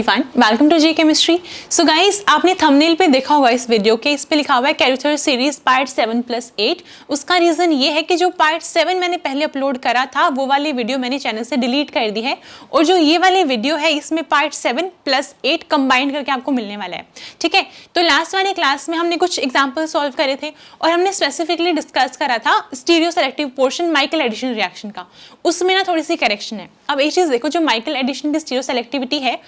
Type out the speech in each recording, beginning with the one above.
Everyone, welcome to G chemistry. So guys, आपने thumbnail पे देखा होगा इस वीडियो के, इस पे लिखा हुआ है कैरेक्टर सीरीज पार्ट 7+8। उसका रीजन ये है कि जो पार्ट 7 मैंने पहले अपलोड करा था वो वाली वीडियो मैंने चैनल से डिलीट कर दी है, और जो ये वाली वीडियो है इसमें पार्ट 7+8 कंबाइंड करके आपको मिलने वाला है। ठीक है, तो लास्ट वाली क्लास में हमने कुछ एग्जाम्पल सॉल्व करे थे और हमने स्पेसिफिकली डिस्कस करा था stereoselective portion Michael addition reaction का। उसमें ना थोड़ी सी करेक्शन है। अब एक चीज देखो, जो माइकल एडिशन की स्टीरियो सेलेक्टिविटी है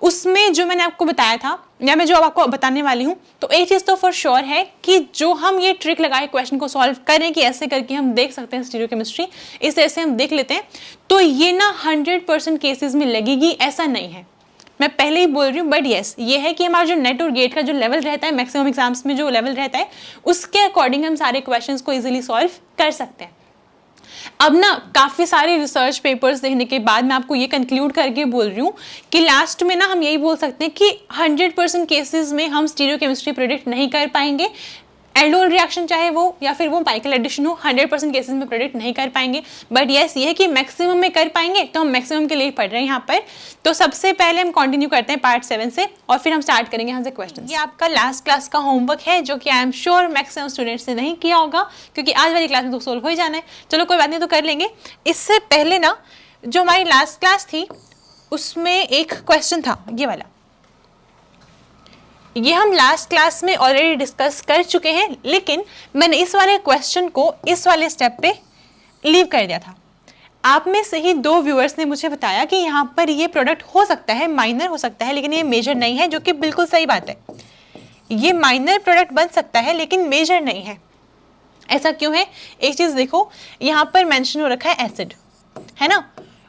उसमें जो मैंने आपको बताया था या मैं जो अब आपको बताने वाली हूँ, तो एक चीज तो फॉर श्योर है कि जो हम ये ट्रिक लगाए क्वेश्चन को सॉल्व करें कि ऐसे करके हम देख सकते हैं स्टीरियो केमिस्ट्री, इस तरह से हम देख लेते हैं, तो ये ना 100% केसेस में लगेगी ऐसा नहीं है। मैं पहले ही बोल रही हूँ, बट यस ये है कि हमारा जो नेट और गेट का जो लेवल रहता है, मैक्सिमम एग्जाम्स में जो लेवल रहता है उसके अकॉर्डिंग हम सारे क्वेश्चंस को इजीली सॉल्व कर सकते हैं। अब ना काफी सारे रिसर्च पेपर्स देखने के बाद मैं आपको ये कंक्लूड करके बोल रही हूँ कि लास्ट में ना हम यही बोल सकते हैं कि 100% केसेस में हम स्टीरियो केमिस्ट्री प्रेडिक्ट नहीं कर पाएंगे। एल्डोल रिएक्शन चाहे वो या फिर वो माइकल एडिशन हो, 100% केसेस में प्रेडिक्ट नहीं कर पाएंगे। बट यस ये है कि मैक्सिमम में कर पाएंगे, तो हम मैक्सिमम के लिए पढ़ रहे हैं यहाँ पर। तो सबसे पहले हम कंटिन्यू करते हैं पार्ट 7 से और फिर हम स्टार्ट करेंगे यहाँ से क्वेश्चन। ये आपका लास्ट क्लास का होमवर्क है जो कि I am sure maximum students ने नहीं किया होगा, क्योंकि आज वाली क्लास में तो सोल्व हो ही जाना है। चलो कोई बात नहीं, तो कर लेंगे। इससे पहले ना जो हमारी लास्ट क्लास थी उसमें एक क्वेश्चन था ये वाला, ये हम लास्ट क्लास में ऑलरेडी डिस्कस कर चुके हैं, लेकिन मैंने इस वाले क्वेश्चन को इस वाले स्टेप पे लीव कर दिया था। आप में से ही 2 व्यूअर्स ने मुझे बताया कि यहाँ पर ये प्रोडक्ट हो सकता है, माइनर हो सकता है, लेकिन ये मेजर नहीं है, जो कि बिल्कुल सही बात है। ये माइनर प्रोडक्ट बन सकता है लेकिन मेजर नहीं है। ऐसा क्यों है? एक चीज देखो, यहाँ पर मेंशन हो रखा है एसिड, है ना,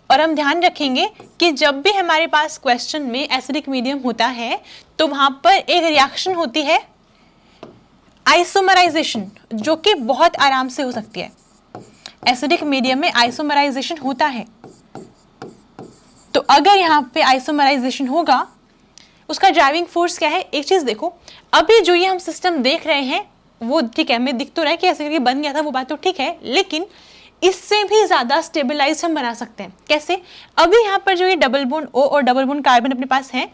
और हम ध्यान रखेंगे कि जब भी हमारे पास क्वेश्चन में एसिडिक मीडियम होता है तो वहां पर एक रिएक्शन होती है आइसोमराइजेशन, जो कि बहुत आराम से हो सकती है। एसिडिक मीडियम में आइसोमराइजेशन होता है, तो अगर यहाँ पे आइसोमराइजेशन होगा उसका ड्राइविंग फोर्स क्या है? एक चीज देखो, अभी जो ये हम सिस्टम देख रहे हैं वो ठीक है, हमें दिख तो रहा है कि ऐसे करके बन गया था, वो बात तो ठीक है, लेकिन इससे भी ज्यादा स्टेबलाइज हम बना सकते हैं। कैसे? अभी यहाँ पर जो ये डबल बॉन्ड O और डबल बॉन्ड कार्बन अपने पास है,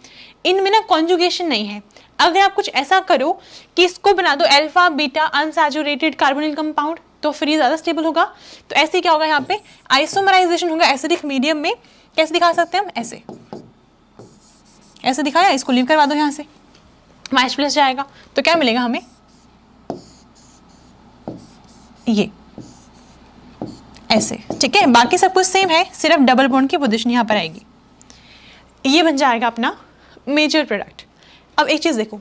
इनमें ना कॉन्जुगेशन नहीं है। अगर आप कुछ ऐसा करो कि इसको बना दो alpha beta unsaturated carbonyl compound, तो फिर ये ज्यादा स्टेबल होगा। तो ऐसे क्या होगा, यहाँ पे आइसोमराइजेशन होगा एसिडिक मीडियम में। कैसे दिखा सकते हैं हम? ऐसे ऐसे दिखाया, इसको लीव करवा दो यहाँ से, -+ जाएगा, तो क्या मिलेगा हमें? ये ऐसे, ठीक है। बाकी सब कुछ सेम है, सिर्फ डबल बॉन्ड की पोजीशन यहाँ पर आएगी। ये बन जाएगा अपना मेजर प्रोडक्ट। अब एक चीज देखो,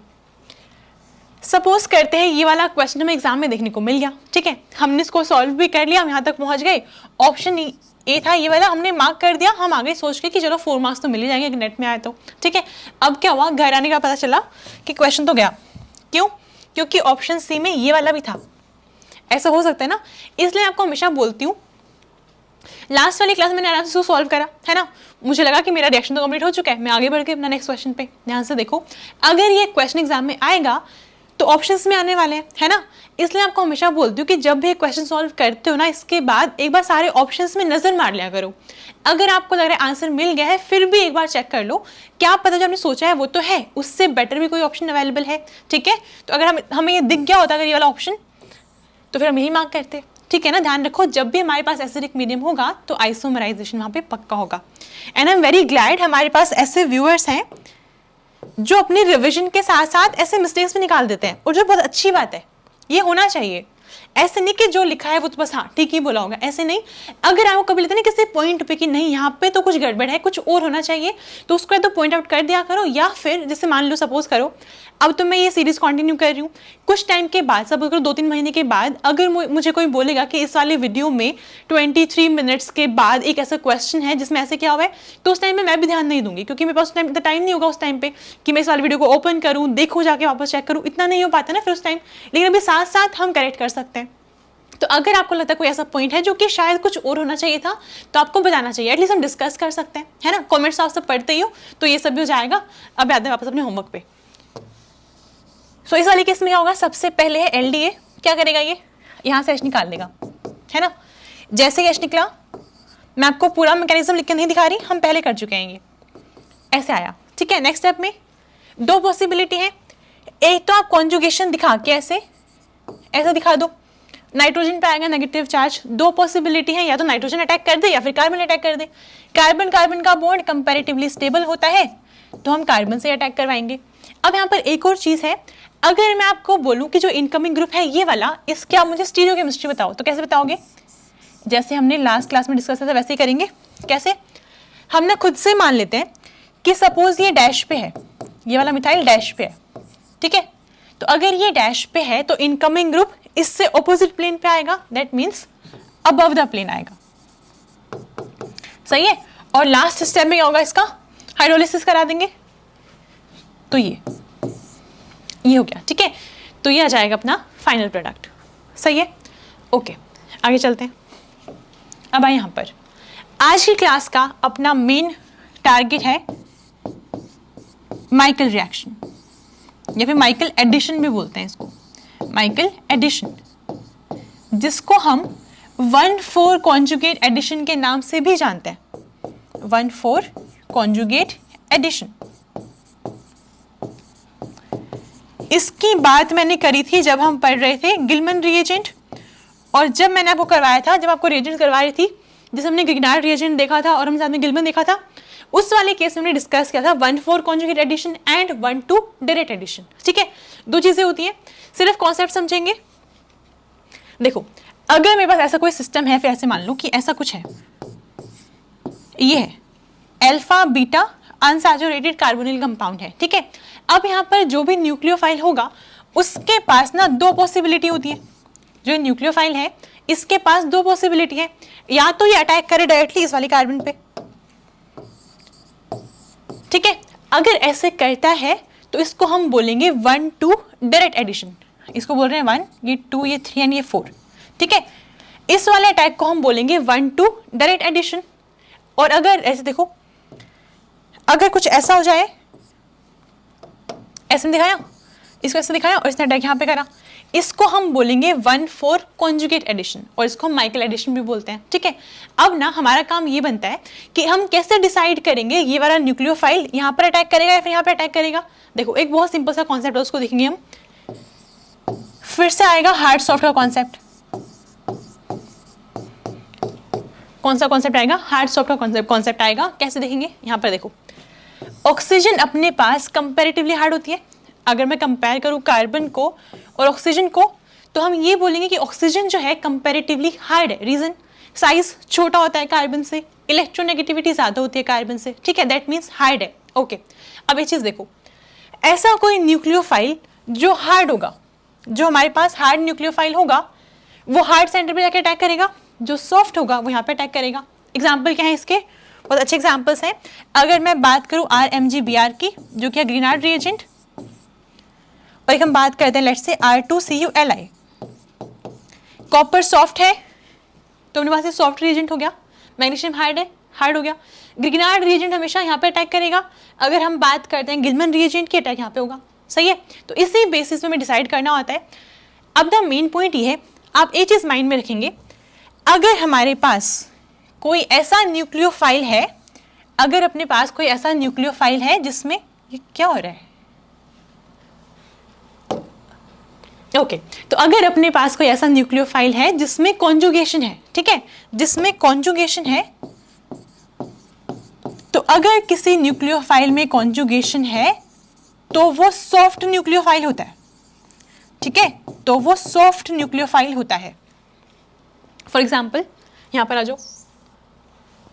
सपोज करते हैं ये वाला क्वेश्चन हमें एग्जाम में देखने को मिल गया, ठीक है, हमने इसको सॉल्व भी कर लिया, हम यहाँ तक पहुंच गए। ऑप्शन ए था ये वाला, हमने मार्क कर दिया, हम आगे सोच के कि चलो 4 मार्क्स तो मिल ही जाएंगे अगर नेट में आए तो, ठीक है। अब क्या हुआ, घर आने का पता चला कि क्वेश्चन तो गया। क्यों? क्योंकि ऑप्शन सी में ये वाला भी था। ऐसा हो सकता है ना, इसलिए आपको हमेशा बोलती हूँ, लास्ट वाली क्लास मैंने आराम से सॉल्व करा है ना, मुझे लगा कि मेरा रिएक्शन तो कंप्लीट हो चुका है, मैं आगे बढ़ के अपना नेक्स्ट क्वेश्चन पे। ध्यान से देखो, अगर ये क्वेश्चन एग्जाम में आएगा तो ऑप्शंस में आने वाले हैं, है ना, इसलिए आपको हमेशा बोलती हूँ कि जब भी क्वेश्चन सॉल्व करते हो ना, इसके बाद एक बार सारे ऑप्शंस में नजर मार लिया करो। अगर आपको लग रहा है आंसर मिल गया है, फिर भी एक बार चेक कर लो, क्या पता जो आपने सोचा है वो तो है, उससे बेटर भी कोई ऑप्शन अवेलेबल है, ठीक है। तो अगर हमें ये दिख गया होता अगर ये वाला ऑप्शन, तो फिर हम यही मार्क करते, ठीक है ना। ध्यान रखो, जब भी हमारे पास एसिडिक मीडियम होगा तो आइसोमराइजेशन वहां पे पक्का होगा। And I am very glad हमारे पास ऐसे व्यूअर्स हैं जो अपनी रिवीजन के साथ साथ ऐसे मिस्टेक्स भी निकाल देते हैं, और जो बहुत अच्छी बात है, ये होना चाहिए। ऐसे नहीं कि जो लिखा है वो तो बस हाँ ठीक ही बोला होगा, ऐसे नहीं। अगर आपको कभी लगता है ना किसी पॉइंट पे कि नहीं यहाँ पे तो कुछ गड़बड़ है, कुछ और होना चाहिए, तो उसको या तो पॉइंट आउट कर दिया करो, या फिर जैसे मान लो सपोज करो अब तो मैं ये सीरीज कंटिन्यू कर रही हूँ, कुछ टाइम के बाद, सपोज करो 2-3 महीने के बाद, अगर मुझे कोई बोलेगा कि इस वाले वीडियो में 23 मिनट्स के बाद एक ऐसा क्वेश्चन है जिसमें ऐसे क्या हुआ है, तो उस टाइम में मैं भी ध्यान नहीं दूंगी, क्योंकि मेरे पास टाइम नहीं होगा उस टाइम पे कि मैं इस वाले वीडियो को ओपन करूँ, देखूँ, जाके वापस चेक करूँ, इतना नहीं हो पाता ना फिर उस टाइम। लेकिन अभी साथ साथ हम करेक्ट कर सकते हैं। तो अगर आपको लगता है कोई ऐसा पॉइंट है जो कि शायद कुछ और होना चाहिए था, तो आपको बताना चाहिए, एटलीस्ट हम डिस्कस कर सकते हैं, है ना। कमेंट्स आप सब पढ़ते ही हो, तो ये सब भी हो जाएगा। अब याद है वापस अपने होमवर्क पे। सो इस वाले केस में क्या होगा, सबसे पहले है LDA, क्या करेगा ये, यहाँ से H निकाल देगा, है ना। जैसे ही H निकला, मैं आपको पूरा मैकेनिज्म लिख के नहीं दिखा रही, हम पहले कर चुके हैं, ये ऐसे आया, ठीक है, नेक्स्ट स्टेप में दो पॉसिबिलिटी है, एक तो आप कॉन्जुगेशन दिखा के ऐसे दिखा दो, नाइट्रोजन पे आएगा नेगेटिव चार्ज। दो पॉसिबिलिटी है, या तो नाइट्रोजन अटैक कर दे या फिर कार्बन अटैक कर दे। कार्बन कार्बन का बॉन्ड कंपैरेटिवली स्टेबल होता है तो हम कार्बन से अटैक करवाएंगे। अब यहाँ पर एक और चीज है, अगर मैं आपको बोलूं कि जो इनकमिंग ग्रुप है ये वाला, इसके आप मुझे स्टीरियोकेमिस्ट्री बताओ, तो कैसे बताओगे? जैसे हमने लास्ट क्लास में डिस्कस किया था वैसे ही करेंगे। कैसे? हम ना खुद से मान लेते हैं कि सपोज ये डैश पे है, ये वाला मिथाइल डैश पे है, ठीक है, तो अगर ये डैश पे है तो इनकमिंग ग्रुप इससे ऑपोजिट प्लेन पे आएगा, that means above the plane आएगा। सही है। और लास्ट स्टेप में क्या होगा, इसका हाइड्रोलिसिस करा देंगे, तो ये हो गया। ठीक है, तो ये आ जाएगा अपना फाइनल प्रोडक्ट। सही है, ओके, आगे चलते हैं। अब आए यहां पर, आज की क्लास का अपना मेन टारगेट है माइकल रिएक्शन, या फिर माइकल एडिशन भी बोलते हैं इसको, माइकल एडिशन, जिसको हम 1,4 कॉन्जुगेट एडिशन के नाम से भी जानते हैं। 1,4 कॉन्जुगेट एडिशन, इसकी बात मैंने करी थी जब हम पढ़ रहे थे गिलमन रिएजेंट, और जब मैंने आपको करवाया था, जब आपको रिएजेंट करवा रही थी, जिसे हमने गिग्नार्ड रिएजेंट देखा था और हमने साथ में गिलमन देखा था, उस वाले केस में हमने डिस्कस किया था 1,4 conjugate addition and 1,2 direct addition. ठीक है, दो चीजें होती हैं, सिर्फ कॉन्सेप्ट समझेंगे। देखो, अगर मेरे पास ऐसा कोई सिस्टम है, फिर ऐसे मान लो कि ऐसा कुछ है, ये है alpha beta unsaturated carbonyl compound है। ठीक है, अब यहाँ पर जो भी न्यूक्लियोफाइल होगा उसके पास ना दो पॉसिबिलिटी होती है। जो न्यूक्लियोफाइल है इसके पास दो पॉसिबिलिटी है, या तो ये अटैक करे डायरेक्टली इस वाली कार्बन पे, ठीक है, अगर ऐसे करता है तो इसको हम बोलेंगे 1,2 डायरेक्ट एडिशन। इसको बोल रहे हैं 1, ये 2, ये 3 एंड ये 4। ठीक है, इस वाले अटैक को हम बोलेंगे 1,2 डायरेक्ट एडिशन। और अगर ऐसे देखो, अगर कुछ ऐसा हो जाए, ऐसे दिखाया, इसको ऐसे दिखाया और इसने अटैक यहाँ पे करा, इसको हम बोलेंगे 1,4 कॉन्जुगेट एडिशन, और इसको हम माइकल एडिशन भी बोलते हैं। ठीक है, अब ना हमारा काम ये बनता है कि हम कैसे डिसाइड करेंगे ये वाला न्यूक्लियोफाइल यहाँ पर अटैक करेगा या फिर यहाँ पर अटैक करेगा। देखो, एक बहुत सिंपल सा कॉन्सेप्ट है, उसको देखेंगे हम। फिर से आएगा हार्ड सॉफ्ट का कॉन्सेप्ट। कौन सा कॉन्सेप्ट आएगा? हार्ड सॉफ्ट का कॉन्सेप्ट आएगा। कैसे देखेंगे? यहाँ पर देखो, ऑक्सीजन अपने पास कंपैरेटिवली हार्ड होती है। अगर मैं कंपेयर करूं कार्बन को और ऑक्सीजन को, तो हम ये बोलेंगे कि ऑक्सीजन जो है कंपैरेटिवली हार्ड है। रीजन, साइज छोटा होता है कार्बन से, इलेक्ट्रोनेगेटिविटी ज्यादा होती है कार्बन से। ठीक है, दैट मीन्स हार्ड है। ओके, अब ये चीज देखो, ऐसा कोई न्यूक्लियोफाइल जो हार्ड होगा, जो हमारे पास हार्ड न्यूक्लियोफाइल होगा, वो हार्ड सेंटर पे जाके अटैक करेगा, जो सॉफ्ट होगा वो यहाँ पे अटैक करेगा। एग्जाम्पल क्या है इसके? बहुत अच्छे एग्जाम्पल्स हैं। अगर मैं बात करूं RMgBr की, जो कि है ग्रीनार्ड रिएजेंट, और एक हम बात करते हैं let's say R2CuLi। Copper soft है तो अपने पास ये सॉफ्ट रिएजेंट हो गया, मैग्नीशियम हार्ड है, हार्ड हो गया। ग्रीनार्ड रिएजेंट हमेशा यहाँ पे अटैक करेगा। अगर हम बात करते हैं गिलमन रिएजेंट की, अटैक यहाँ पे होगा। सही है, तो इसी बेसिस पे हमें डिसाइड करना होता है। अब द मेन पॉइंट ये है, आप एक चीज माइंड में रखेंगे, अगर हमारे पास कोई ऐसा न्यूक्लियोफाइल है, अगर अपने पास कोई ऐसा न्यूक्लियोफाइल है जिसमें, ये क्या हो रहा है? ओके, तो अगर अपने पास कोई ऐसा न्यूक्लियोफाइल है जिसमें कॉन्जुगेशन है, ठीक है, जिसमें कॉन्जुगेशन है, तो अगर किसी न्यूक्लियोफाइल में कॉन्जुगेशन है तो वो सॉफ्ट न्यूक्लियोफाइल होता है। ठीक है, तो वो सॉफ्ट न्यूक्लियोफाइल होता है। फॉर एग्जाम्पल, यहां पर आ जाओ,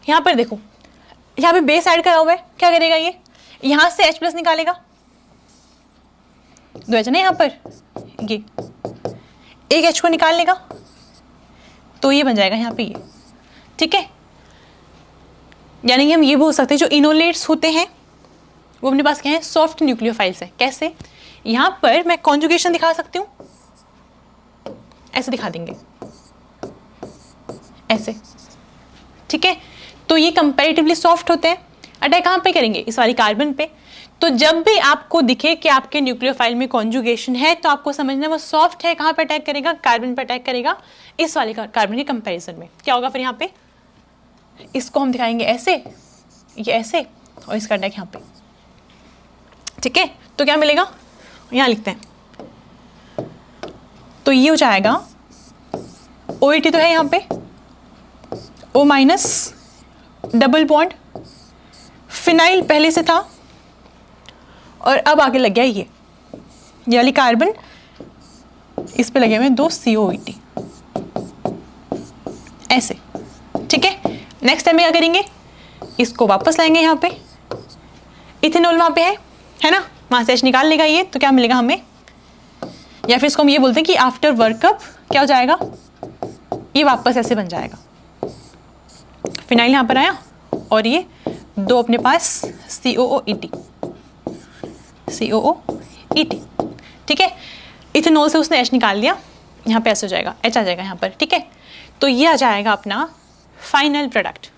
यहां पर देखो, यहां पे बेस ऐड करा हुआ है, क्या करेगा ये? यहां से H+ निकालेगा, दो H ना यहां पर, ये एक H को निकाल लेगा, तो ये बन जाएगा यहाँ पे ये। ठीक है, यानी कि हम ये बोल सकते हैं जो इनोलेट्स होते हैं वो अपने पास क्या है? सॉफ्ट न्यूक्लियोफाइल्स है। कैसे? यहां पर मैं कॉन्जुगेशन दिखा सकती हूँ, ऐसे दिखा देंगे, ऐसे। ठीक है, तो ये कंपैरेटिवली सॉफ्ट होते हैं। अटैक कहाँ पे करेंगे? इस वाली कार्बन पे। तो जब भी आपको दिखे कि आपके न्यूक्लियोफाइल में कॉन्जुगेशन है, तो आपको समझना वो सॉफ्ट है। कहाँ पे अटैक करेगा? कार्बन पे अटैक करेगा, इस वाले कार्बन के कंपैरिजन में। क्या होगा फिर यहाँ पे? इसको हम दिखाएंगे ऐसे, ये ऐसे, और इसका अटैक यहाँ पे। ठीक है, तो क्या मिलेगा, यहाँ लिखते हैं, तो ये हो जाएगा OET तो है यहाँ पे, O minus double bond phenyl पहले से था और अब आगे लग गया ये वाली कार्बन, इस पे लगे हुए 2 COET ऐसे। ठीक है, नेक्स्ट टाइम क्या करेंगे, इसको वापस लाएंगे यहाँ पे, इथेनॉल वहाँ पे है ना, वहाँ से H निकाल लेगा ये, तो क्या मिलेगा हमें, या फिर इसको हम ये बोलते हैं कि आफ्टर वर्कअप क्या हो जाएगा, ये वापस ऐसे बन जाएगा, फिनाइल यहाँ पर आया और ये 2 अपने पास COOET। ठीक है, इथेनॉल से उसने H निकाल लिया, यहाँ पे ऐसे हो जाएगा, H आ जाएगा यहाँ पर। ठीक है, तो ये आ जाएगा अपना फाइनल प्रोडक्ट।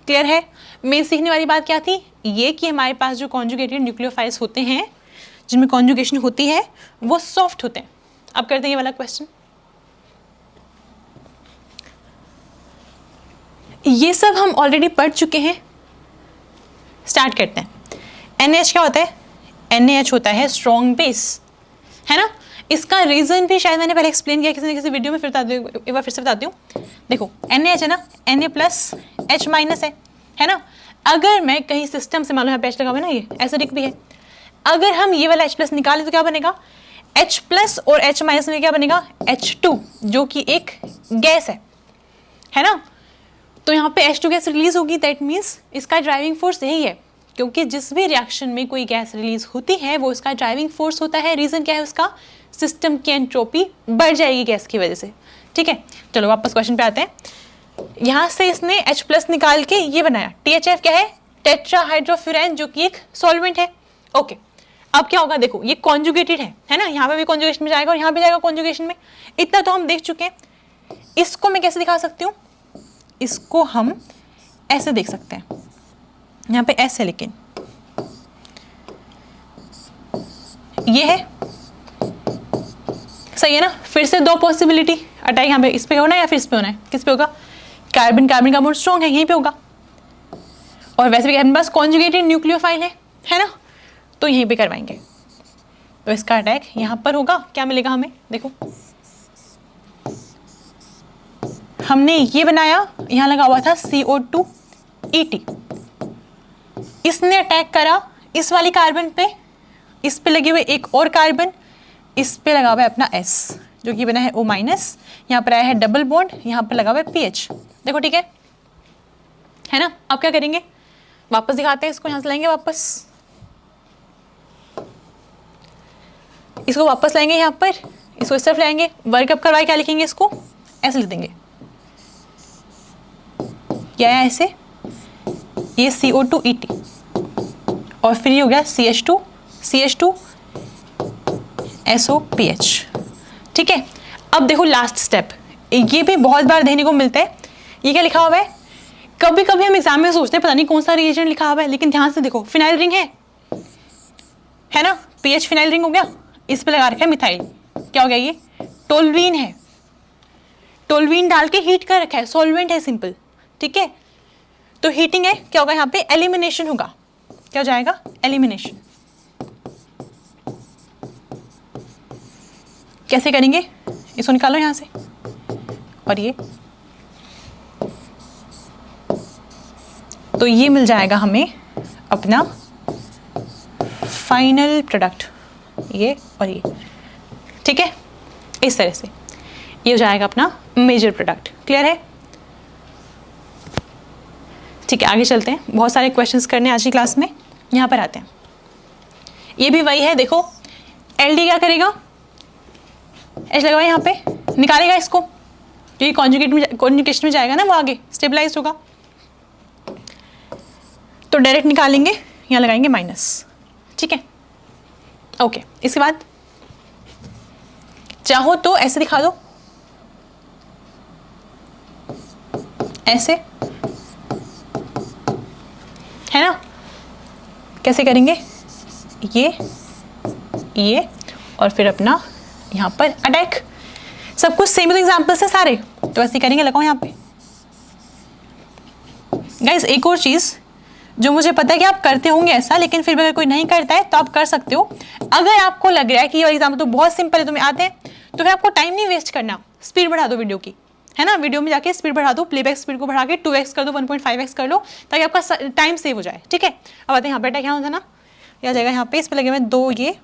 क्लियर है। मेन सीखने वाली बात क्या थी, ये कि हमारे पास जो कॉन्जुगेटेड न्यूक्लियोफाइल्स होते हैं, जिनमें कॉन्जुगेशन होती है, वो सॉफ्ट होते हैं। अब करते हैं ये वाला क्वेश्चन। ये सब हम ऑलरेडी पढ़ चुके हैं, स्टार्ट करते हैं। NaH क्या होता है, NaH होता है स्ट्रॉन्ग बेस, है ना। इसका रीजन भी शायद मैंने पहले एक्सप्लेन किया किसी न किसी वीडियो में, फिर एक बार फिर से बताती हूँ। देखो NaH है ना, Na प्लस H माइनस है ना। अगर मैं कहीं सिस्टम से, मान लो यहाँ पे H लगा हुआ है ना, ये एसिडिक भी है, अगर हम ये वाला H प्लस निकालें तो क्या बनेगा, H प्लस और H माइनस में क्या बनेगा, H2, जो कि एक गैस है ना। तो यहाँ पे H2 गैस रिलीज होगी, दैट मीन्स इसका ड्राइविंग फोर्स यही है, क्योंकि जिस भी रिएक्शन में कोई गैस रिलीज होती है वो इसका ड्राइविंग फोर्स होता है। रीजन क्या है उसका, सिस्टम की एंट्रोपी बढ़ जाएगी गैस की वजह से। ठीक है, चलो वापस क्वेश्चन पे आते हैं। यहाँ से इसने H प्लस निकाल के ये बनाया, THF क्या है, टेट्राहाइड्रोफ्यूरान, जो कि एक सॉल्वेंट है। ओके, अब क्या होगा, देखो ये कॉन्जुगेटेड है ना, यहाँ पे भी कॉन्जुगेशन में जाएगा और यहाँ पे जाएगा कॉन्जुगेशन में। इतना तो हम देख चुके हैं। इसको मैं कैसे दिखा सकती हूँ, इसको हम ऐसे देख सकते हैं, यहाँ पे ऐसे है, लेकिन ये है, सही है ना। फिर से 2 पॉसिबिलिटी अटैक, यहाँ पे इस पे होना है या फिर इस पे होना है, किस पे होगा, कार्बन का बॉन्ड स्ट्रॉन्ग है, यहीं पे होगा। और वैसे भी हमारे पास कॉन्जुगेटेड न्यूक्लियोफाइल है ना, तो यहीं पे करवाएंगे। तो इसका अटैक यहाँ पर होगा, क्या मिलेगा हमें, देखो हमने ये बनाया, यहाँ लगा हुआ था CO2ET, इसने अटैक करा इस वाली कार्बन पे, इस पे लगे हुए एक और कार्बन, इस पे लगा हुआ है अपना S, जो कि बना है O माइनस, यहाँ पर आया है डबल बॉन्ड, यहाँ पर लगा हुआ है PH। देखो ठीक है ना। अब क्या करेंगे, वापस दिखाते हैं इसको, यहाँ से लाएंगे वापस, इसको वापस लाएंगे यहाँ पर, इसको इस तरफ लाएंगे, वर्कअप करवाए क्या लिखेंगे, इसको ऐसे लिख देंगे, क्या है ऐसे, ये CO2ET और फिर ये हो गया CH2 SOPH। ठीक है, अब देखो लास्ट स्टेप, ये भी बहुत बार देखने को मिलता है। ये क्या लिखा हुआ है, कभी कभी हम एग्जाम में सोचते हैं पता नहीं कौन सा रिएजेंट लिखा हुआ है, लेकिन ध्यान से देखो, फिनाइल रिंग है ना, PH फिनाइल रिंग हो गया, इस पे लगा रखा है मिथाइल, क्या हो गया, ये टोल्यूइन है, टोल्यूइन डाल के हीट कर रखा है, सॉल्वेंट है सिंपल। ठीक है, तो हीटिंग है, क्या होगा यहाँ पे, एलिमिनेशन होगा, क्या हो जाएगा, एलिमिनेशन। कैसे करेंगे, इसको निकालो यहाँ से, और ये, तो ये मिल जाएगा हमें अपना फाइनल प्रोडक्ट, ये और ये। ठीक है, इस तरह से ये हो जाएगा अपना मेजर प्रोडक्ट। क्लियर है। ठीक है, आगे चलते हैं, बहुत सारे क्वेश्चंस करने आज की क्लास में। यहाँ पर आते हैं, ये भी वही है, देखो LD क्या करेगा, H लगाओ यहाँ पे, निकालेगा इसको, जो ये कॉन्जुगेशन में जाएगा ना, वो आगे स्टेबलाइज होगा, तो डायरेक्ट निकालेंगे, यहाँ लगाएंगे माइनस। ठीक है, ओके। इसके बाद चाहो तो ऐसे दिखा दो, ऐसे, है ना। कैसे करेंगे, ये और फिर अपना यहाँ पर अटैक, सब कुछ सेम एग्जांपल्स है सारे, तो ऐसे करेंगे। लगाओ यहाँ पे गाइस, एक और चीज, जो मुझे पता है कि आप करते होंगे ऐसा, लेकिन फिर भी अगर कोई नहीं करता है तो आप कर सकते हो। अगर आपको लग रहा है कि ये एग्जाम्पल तो बहुत सिंपल है, तुम्हें आते हैं, तो फिर आपको टाइम नहीं वेस्ट करना, स्पीड बढ़ा दो वीडियो की, है ना। वीडियो में जाके स्पीड बढ़ा दो, प्लेबैक स्पीड को बढ़ा के 2x कर दो, 1.5x कर लो, ताकि आपका टाइम सेव हो जाए, ठीक है। अब आते हैं यहाँ बेटा, क्या होता है ना, यह जाएगा यहाँ पे, इस पर लगे हुए 2 ये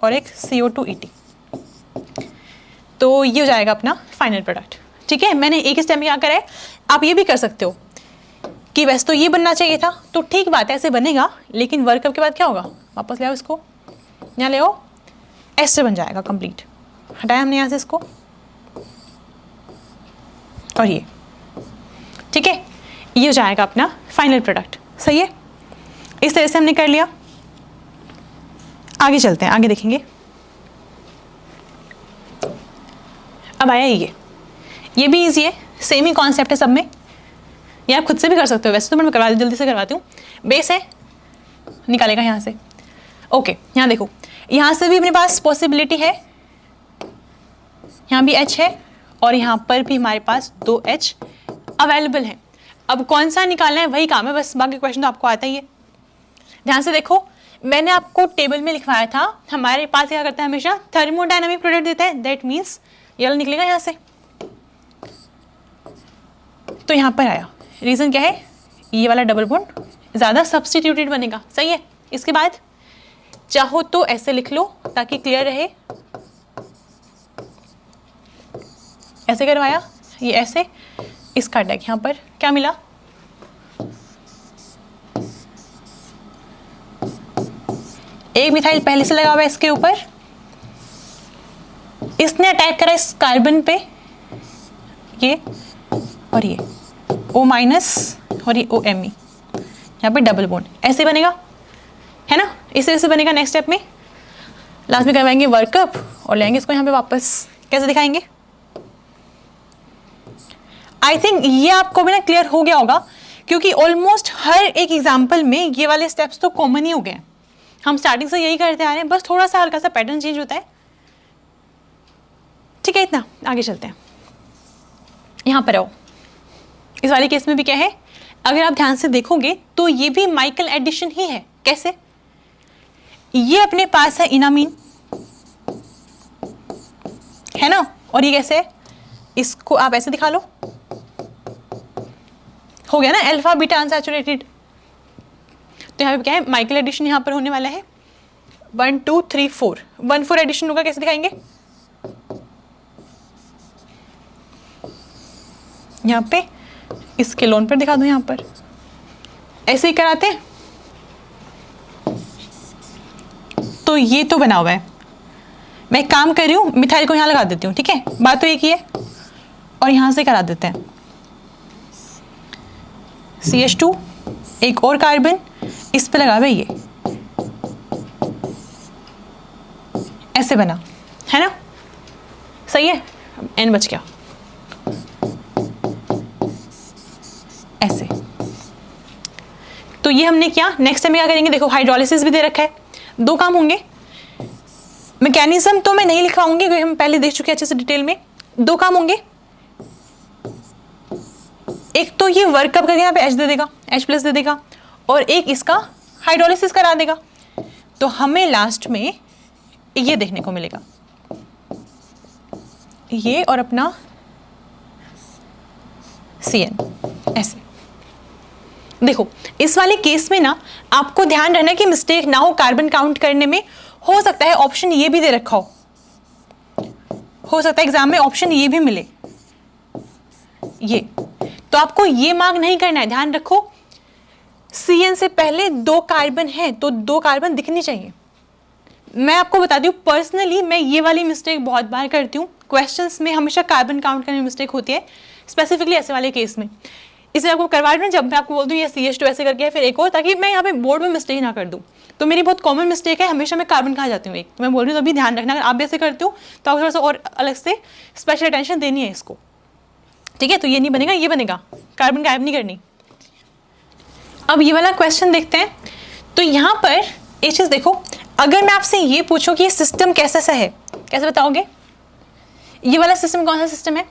और एक CO2 ET, तो ये हो जाएगा अपना फाइनल प्रोडक्ट, ठीक है। मैंने एक स्टेप में क्या करा है, आप ये भी कर सकते हो कि वैसे तो ये बनना चाहिए था, तो ठीक बात है ऐसे बनेगा, लेकिन वर्कअप के बाद क्या होगा, वापस ले आओ इसको, यहाँ ले आओ, ऐसे बन जाएगा कंप्लीट। हटाया हमने यहाँ से इसको और ये, ठीक है, ये हो जाएगा अपना फाइनल प्रोडक्ट, सही है। इस तरह से हमने कर लिया। आगे चलते हैं, आगे देखेंगे। अब आया ये भी इजी है, सेम ही कॉन्सेप्ट है सब में, ये आप खुद से भी कर सकते हो, वैसे तो मैं करवा जल्दी से करवाती हूँ। बेस है, निकालेगा यहाँ से, ओके। यहाँ देखो, यहाँ से भी अपने पास पॉसिबिलिटी है, यहाँ भी H है और यहाँ पर भी हमारे पास 2H अवेलेबल है। अब कौन सा निकालना है वही काम है, बस बाकी क्वेश्चन तो आपको आता ही है। ध्यान से देखो, मैंने आपको टेबल में लिखवाया था, हमारे पास क्या करता है हमेशा, थर्मोडायनामिक प्रोडक्ट देता है, दैट मीन्स ये वाला निकलेगा यहाँ से, तो यहाँ पर आया। रीज़न क्या है, ये वाला डबल बॉन्ड ज़्यादा सब्स्टिट्यूटेड बनेगा, सही है। इसके बाद चाहो तो ऐसे लिख लो ताकि क्लियर रहे, ऐसे करवाया, ये ऐसे, इसका अटैक यहाँ पर क्या मिला, एक मिथाइल पहले से लगा हुआ है इसके ऊपर, इसने अटैक करा इस कार्बन पे, ये और ये O- और ये OMe, यहाँ पे डबल बॉन्ड ऐसे बनेगा, है ना। इस तरह से बनेगा। नेक्स्ट स्टेप में लास्ट में करवाएंगे वर्कअप और लेंगे इसको यहाँ पे वापस, कैसे दिखाएंगे। आई थिंक ये आपको भी ना क्लियर हो गया होगा, क्योंकि ऑलमोस्ट हर एक एग्जाम्पल में ये वाले स्टेप्स तो कॉमन ही हो गए हैं, हम स्टार्टिंग से यही करते आ रहे हैं, बस थोड़ा सा हल्का सा पैटर्न चेंज होता है, ठीक है। इतना आगे चलते हैं, यहाँ पर आओ। इस वाले केस में भी क्या है, अगर आप ध्यान से देखोगे तो ये भी माइकल एडिशन ही है। कैसे, ये अपने पास है इनामीन, है ना, और ये कैसे है, इसको आप ऐसे दिखा लो, हो गया ना अल्फा बीटा अनसैचुरेटेड। तो यहाँ पे क्या है, माइकल एडिशन यहाँ पर होने वाला है, 1 2 3 4, 1 4 एडिशन होगा। कैसे दिखाएंगे, यहाँ पे इसके लोन पर दिखा दो, यहाँ पर ऐसे ही कराते हैं। तो ये तो बना हुआ है, मैं एक काम कर रही हूँ, मिथाइल को यहाँ लगा देती हूँ, ठीक है, बात तो एक ही है, और यहाँ से करा देते हैं CH2, एक और कार्बन इस पे लगा हुआ है, ये ऐसे बना, है ना, सही है। N बच गया ऐसे। तो ये हमने किया। नेक्स्ट टाइम क्या करेंगे, देखो हाइड्रोलिसिस भी दे रखा है, 2 काम होंगे। मैकेनिज्म तो मैं नहीं लिखवाऊंगी क्योंकि हम पहले देख चुके हैं अच्छे से डिटेल में। 2 काम होंगे, एक तो ये वर्कअप करके यहाँ पे H दे देगा, H+ दे देगा, और एक इसका हाइड्रोलिसिस करा देगा। तो हमें लास्ट में ये देखने को मिलेगा, ये और अपना CN ऐसे। देखो इस वाले केस में ना आपको ध्यान रहना कि मिस्टेक ना हो कार्बन काउंट करने में। हो सकता है ऑप्शन ये भी दे रखा हो सकता है एग्जाम में ऑप्शन ये भी मिले, ये तो आपको ये मार्क नहीं करना है। ध्यान रखो CN से पहले 2 कार्बन है तो 2 कार्बन दिखनी चाहिए। मैं आपको बता दूं पर्सनली मैं ये वाली मिस्टेक बहुत बार करती हूँ, क्वेश्चंस में हमेशा कार्बन काउंट करने में मिस्टेक होती है, स्पेसिफिकली ऐसे वाले केस में। इसलिए आपको करवा रही हूँ, जब मैं आपको बोल दूँ ये CH2 ऐसे करके है फिर एक और, ताकि मैं यहाँ पे बोर्ड में मिस्टेक ना कर दूँ। तो मेरी बहुत कॉमन मिस्टेक है, हमेशा मैं कार्बन खा जाती हूँ एक, तो मैं बोल रही हूँ तो अभी ध्यान रखना, अगर आप भी ऐसे करते हो तो आपको थोड़ा सा और अलग से स्पेशल अटेंशन देनी है इसको, ठीक है। तो ये नहीं बनेगा, ये बनेगा, कार्बन गायब नहीं करनी। अब ये वाला क्वेश्चन देखते हैं। तो यहाँ पर एक चीज़ देखो, अगर मैं आपसे ये पूछूं कि ये सिस्टम कैसा सा है, कैसे बताओगे? ये वाला सिस्टम कौन सा सिस्टम है?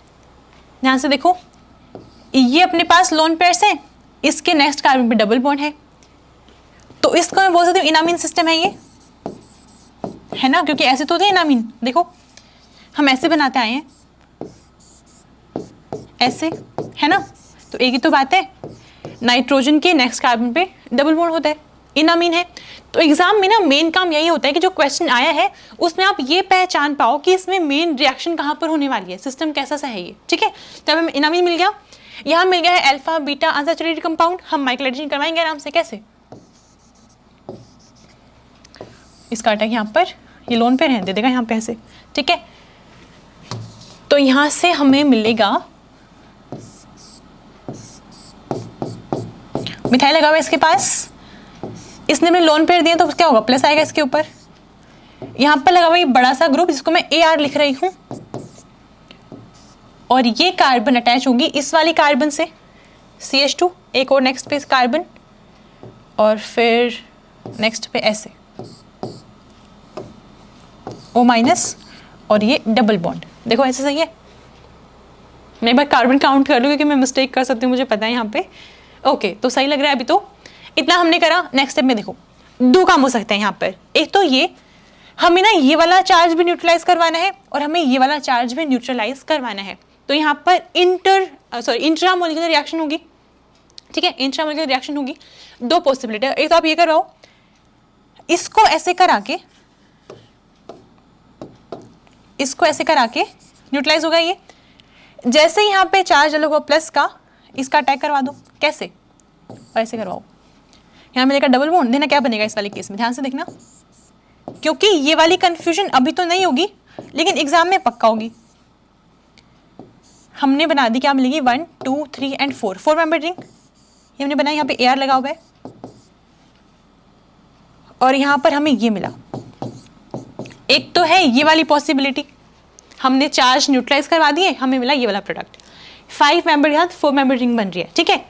ध्यान से देखो, ये अपने पास लोन पेयर्स है, इसके नेक्स्ट कार्बन पे डबल बॉन्ड है, तो इसको मैं बोल सकती हूँ इनामीन सिस्टम है ये, है ना, क्योंकि ऐसे तो होते हैं इनामीन, देखो हम ऐसे बनाते आए हैं, ऐसे, है ना। तो एक ही तो बात है, नाइट्रोजन के नेक्स्ट कार्बन पे डबल बॉन्ड होता है, इनामीन है। तो एग्जाम में ना मेन काम यही होता है कि जो क्वेश्चन आया है उसमें आप ये पहचान पाओ कि इसमें मेन रिएक्शन कहाँ पर होने वाली है, सिस्टम कैसा सा है ये, ठीक है। तब हमें इनामीन मिल गया, यहाँ मिल गया है अल्फा बीटा अनसैचुरेटेड कंपाउंड, हम माइकल एडिशन करवाएंगे आराम से, कैसे, इसका अटैक यहाँ पर, ये लोन पे रहने दे देगा यहाँ पे ऐसे, ठीक है। तो यहाँ से हमें मिलेगा मिथाइल लगा हुआ है इसके पास, इसने अपने लोन पेयर दिए तो क्या होगा, प्लस आएगा इसके ऊपर। यहाँ पर लगा हुआ ये बड़ा सा ग्रुप जिसको मैं AR लिख रही हूँ, और ये कार्बन अटैच होगी इस वाली कार्बन से, CH2, एक और नेक्स्ट पे कार्बन, और फिर नेक्स्ट पे ऐसे O-, और ये डबल बॉन्ड, देखो ऐसे सही है। मैं एक बार कार्बन काउंट कर लूँ क्योंकि मैं मिस्टेक कर सकती हूँ, मुझे पता है यहाँ पे। ओके, तो सही लग रहा है अभी, तो इतना हमने करा। नेक्स्ट स्टेप में देखो दो काम हो सकते हैं यहाँ पर, एक तो ये हमें ना ये वाला चार्ज भी न्यूट्रलाइज करवाना है और हमें ये वाला चार्ज भी न्यूट्रलाइज करवाना है। तो यहाँ पर इंट्रामोलिकुलर रिएक्शन होगी, ठीक है, इंट्रामोलिकुलर रिएक्शन होगी। दो पॉसिबिलिटी, एक तो आप ये करवाओ, इसको ऐसे करा के, इसको ऐसे करा के न्यूट्रलाइज होगा ये। जैसे यहाँ पे चार्ज अलग हो प्लस का, इसका अटैक करवा दो, कैसे, और ऐसे करवाओ, यहाँ मिलेगा डबल बॉन्ड। देना क्या बनेगा इस वाले केस में, ध्यान से देखना, क्योंकि ये वाली कंफ्यूजन अभी तो नहीं होगी लेकिन एग्जाम में पक्का होगी। हमने बना दी, क्या मिलेगी, 1 2 3 एंड 4 मेंबर रिंग, ये हमने बनाई, यहाँ पे AR लगा हुआ है, और यहाँ पर हमें ये मिला। एक तो है ये वाली पॉसिबिलिटी, हमने चार्ज न्यूट्रलाइज करवा दिए, हमें मिला ये वाला प्रोडक्ट, 5 मेंबर के साथ 4 मेंबर रिंग बन रही है, ठीक है।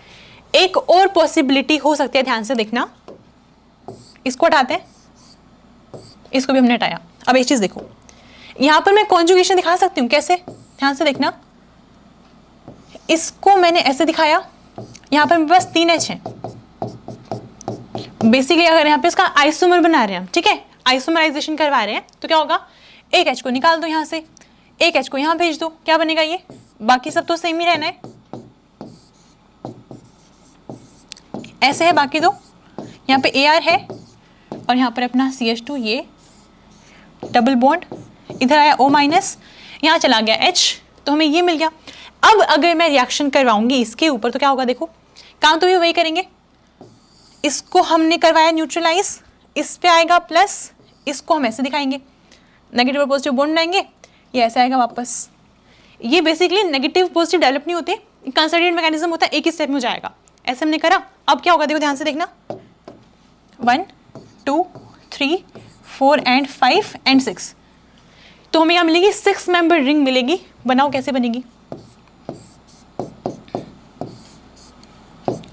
एक और पॉसिबिलिटी हो सकती है, ध्यान से देखना, इसको हटाते हैं, इसको भी हमने हटाया। अब एक चीज देखो, यहां पर मैं कॉन्जुगेशन दिखा सकती हूँ, कैसे, ध्यान से देखना, इसको मैंने ऐसे दिखाया, यहां पर मेरे पास 3 H हैं, बेसिकली अगर यहाँ पे इसका आइसोमर बना रहे हैं हम, ठीक है, आइसोमराइजेशन करवा रहे हैं, तो क्या होगा, एक H को निकाल दो यहाँ से, एक H को यहाँ भेज दो, क्या बनेगा ये, बाकी सब तो सेम ही रहना है, ऐसे है बाकी दो, यहाँ पे AR है और यहाँ पर अपना CH2, ये डबल बॉन्ड, इधर आया O-, यहाँ चला गया H, तो हमें ये मिल गया। अब अगर मैं रिएक्शन करवाऊंगी इसके ऊपर तो क्या होगा, देखो काम तो भी वही करेंगे, इसको हमने करवाया न्यूट्रलाइज, इस पे आएगा प्लस, इसको हम ऐसे दिखाएंगे, नेगेटिव और पॉजिटिव बॉन्ड बनाएंगे, ये ऐसे आएगा वापस। ये बेसिकली नेगेटिव पॉजिटिव डेवलप नहीं होते, कंसर्टेड मैकेनिज्म होता है, एक ही स्टेप में हो जाएगा। ऐसे हमने करा, अब क्या होगा देखो ध्यान से देखना, 1 2 3 4 एंड 5 एंड 6, तो हमें यहाँ मिलेगी 6 मेंबर रिंग मिलेगी। बनाओ कैसे बनेगी,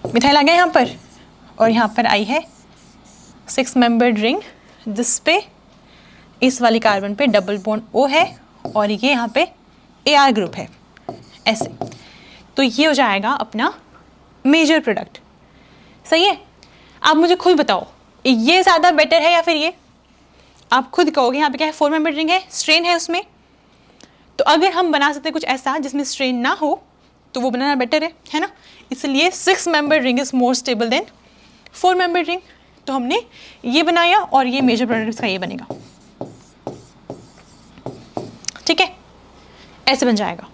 मिथाइल आ गया यहाँ पर, और यहाँ पर आई है 6 मेंबर्ड रिंग, जिस पे इस वाली कार्बन पे डबल बॉन्ड O है और ये यहाँ पे AR ग्रुप है, ऐसे। तो ये हो जाएगा अपना मेजर प्रोडक्ट, सही है। आप मुझे खुद बताओ ये ज़्यादा बेटर है या फिर ये, आप खुद कहोगे। यहाँ पे क्या है, 4 मेंबर रिंग है, स्ट्रेन है उसमें, तो अगर हम बना सकते हैं कुछ ऐसा जिसमें स्ट्रेन ना हो तो वो बनाना बेटर है ना। इसलिए 6 member ring is more stable then 4 member ring. तो हमने ये बनाया और ये मेजर प्रोडक्ट का ये बनेगा, ठीक है, ऐसे बन जाएगा।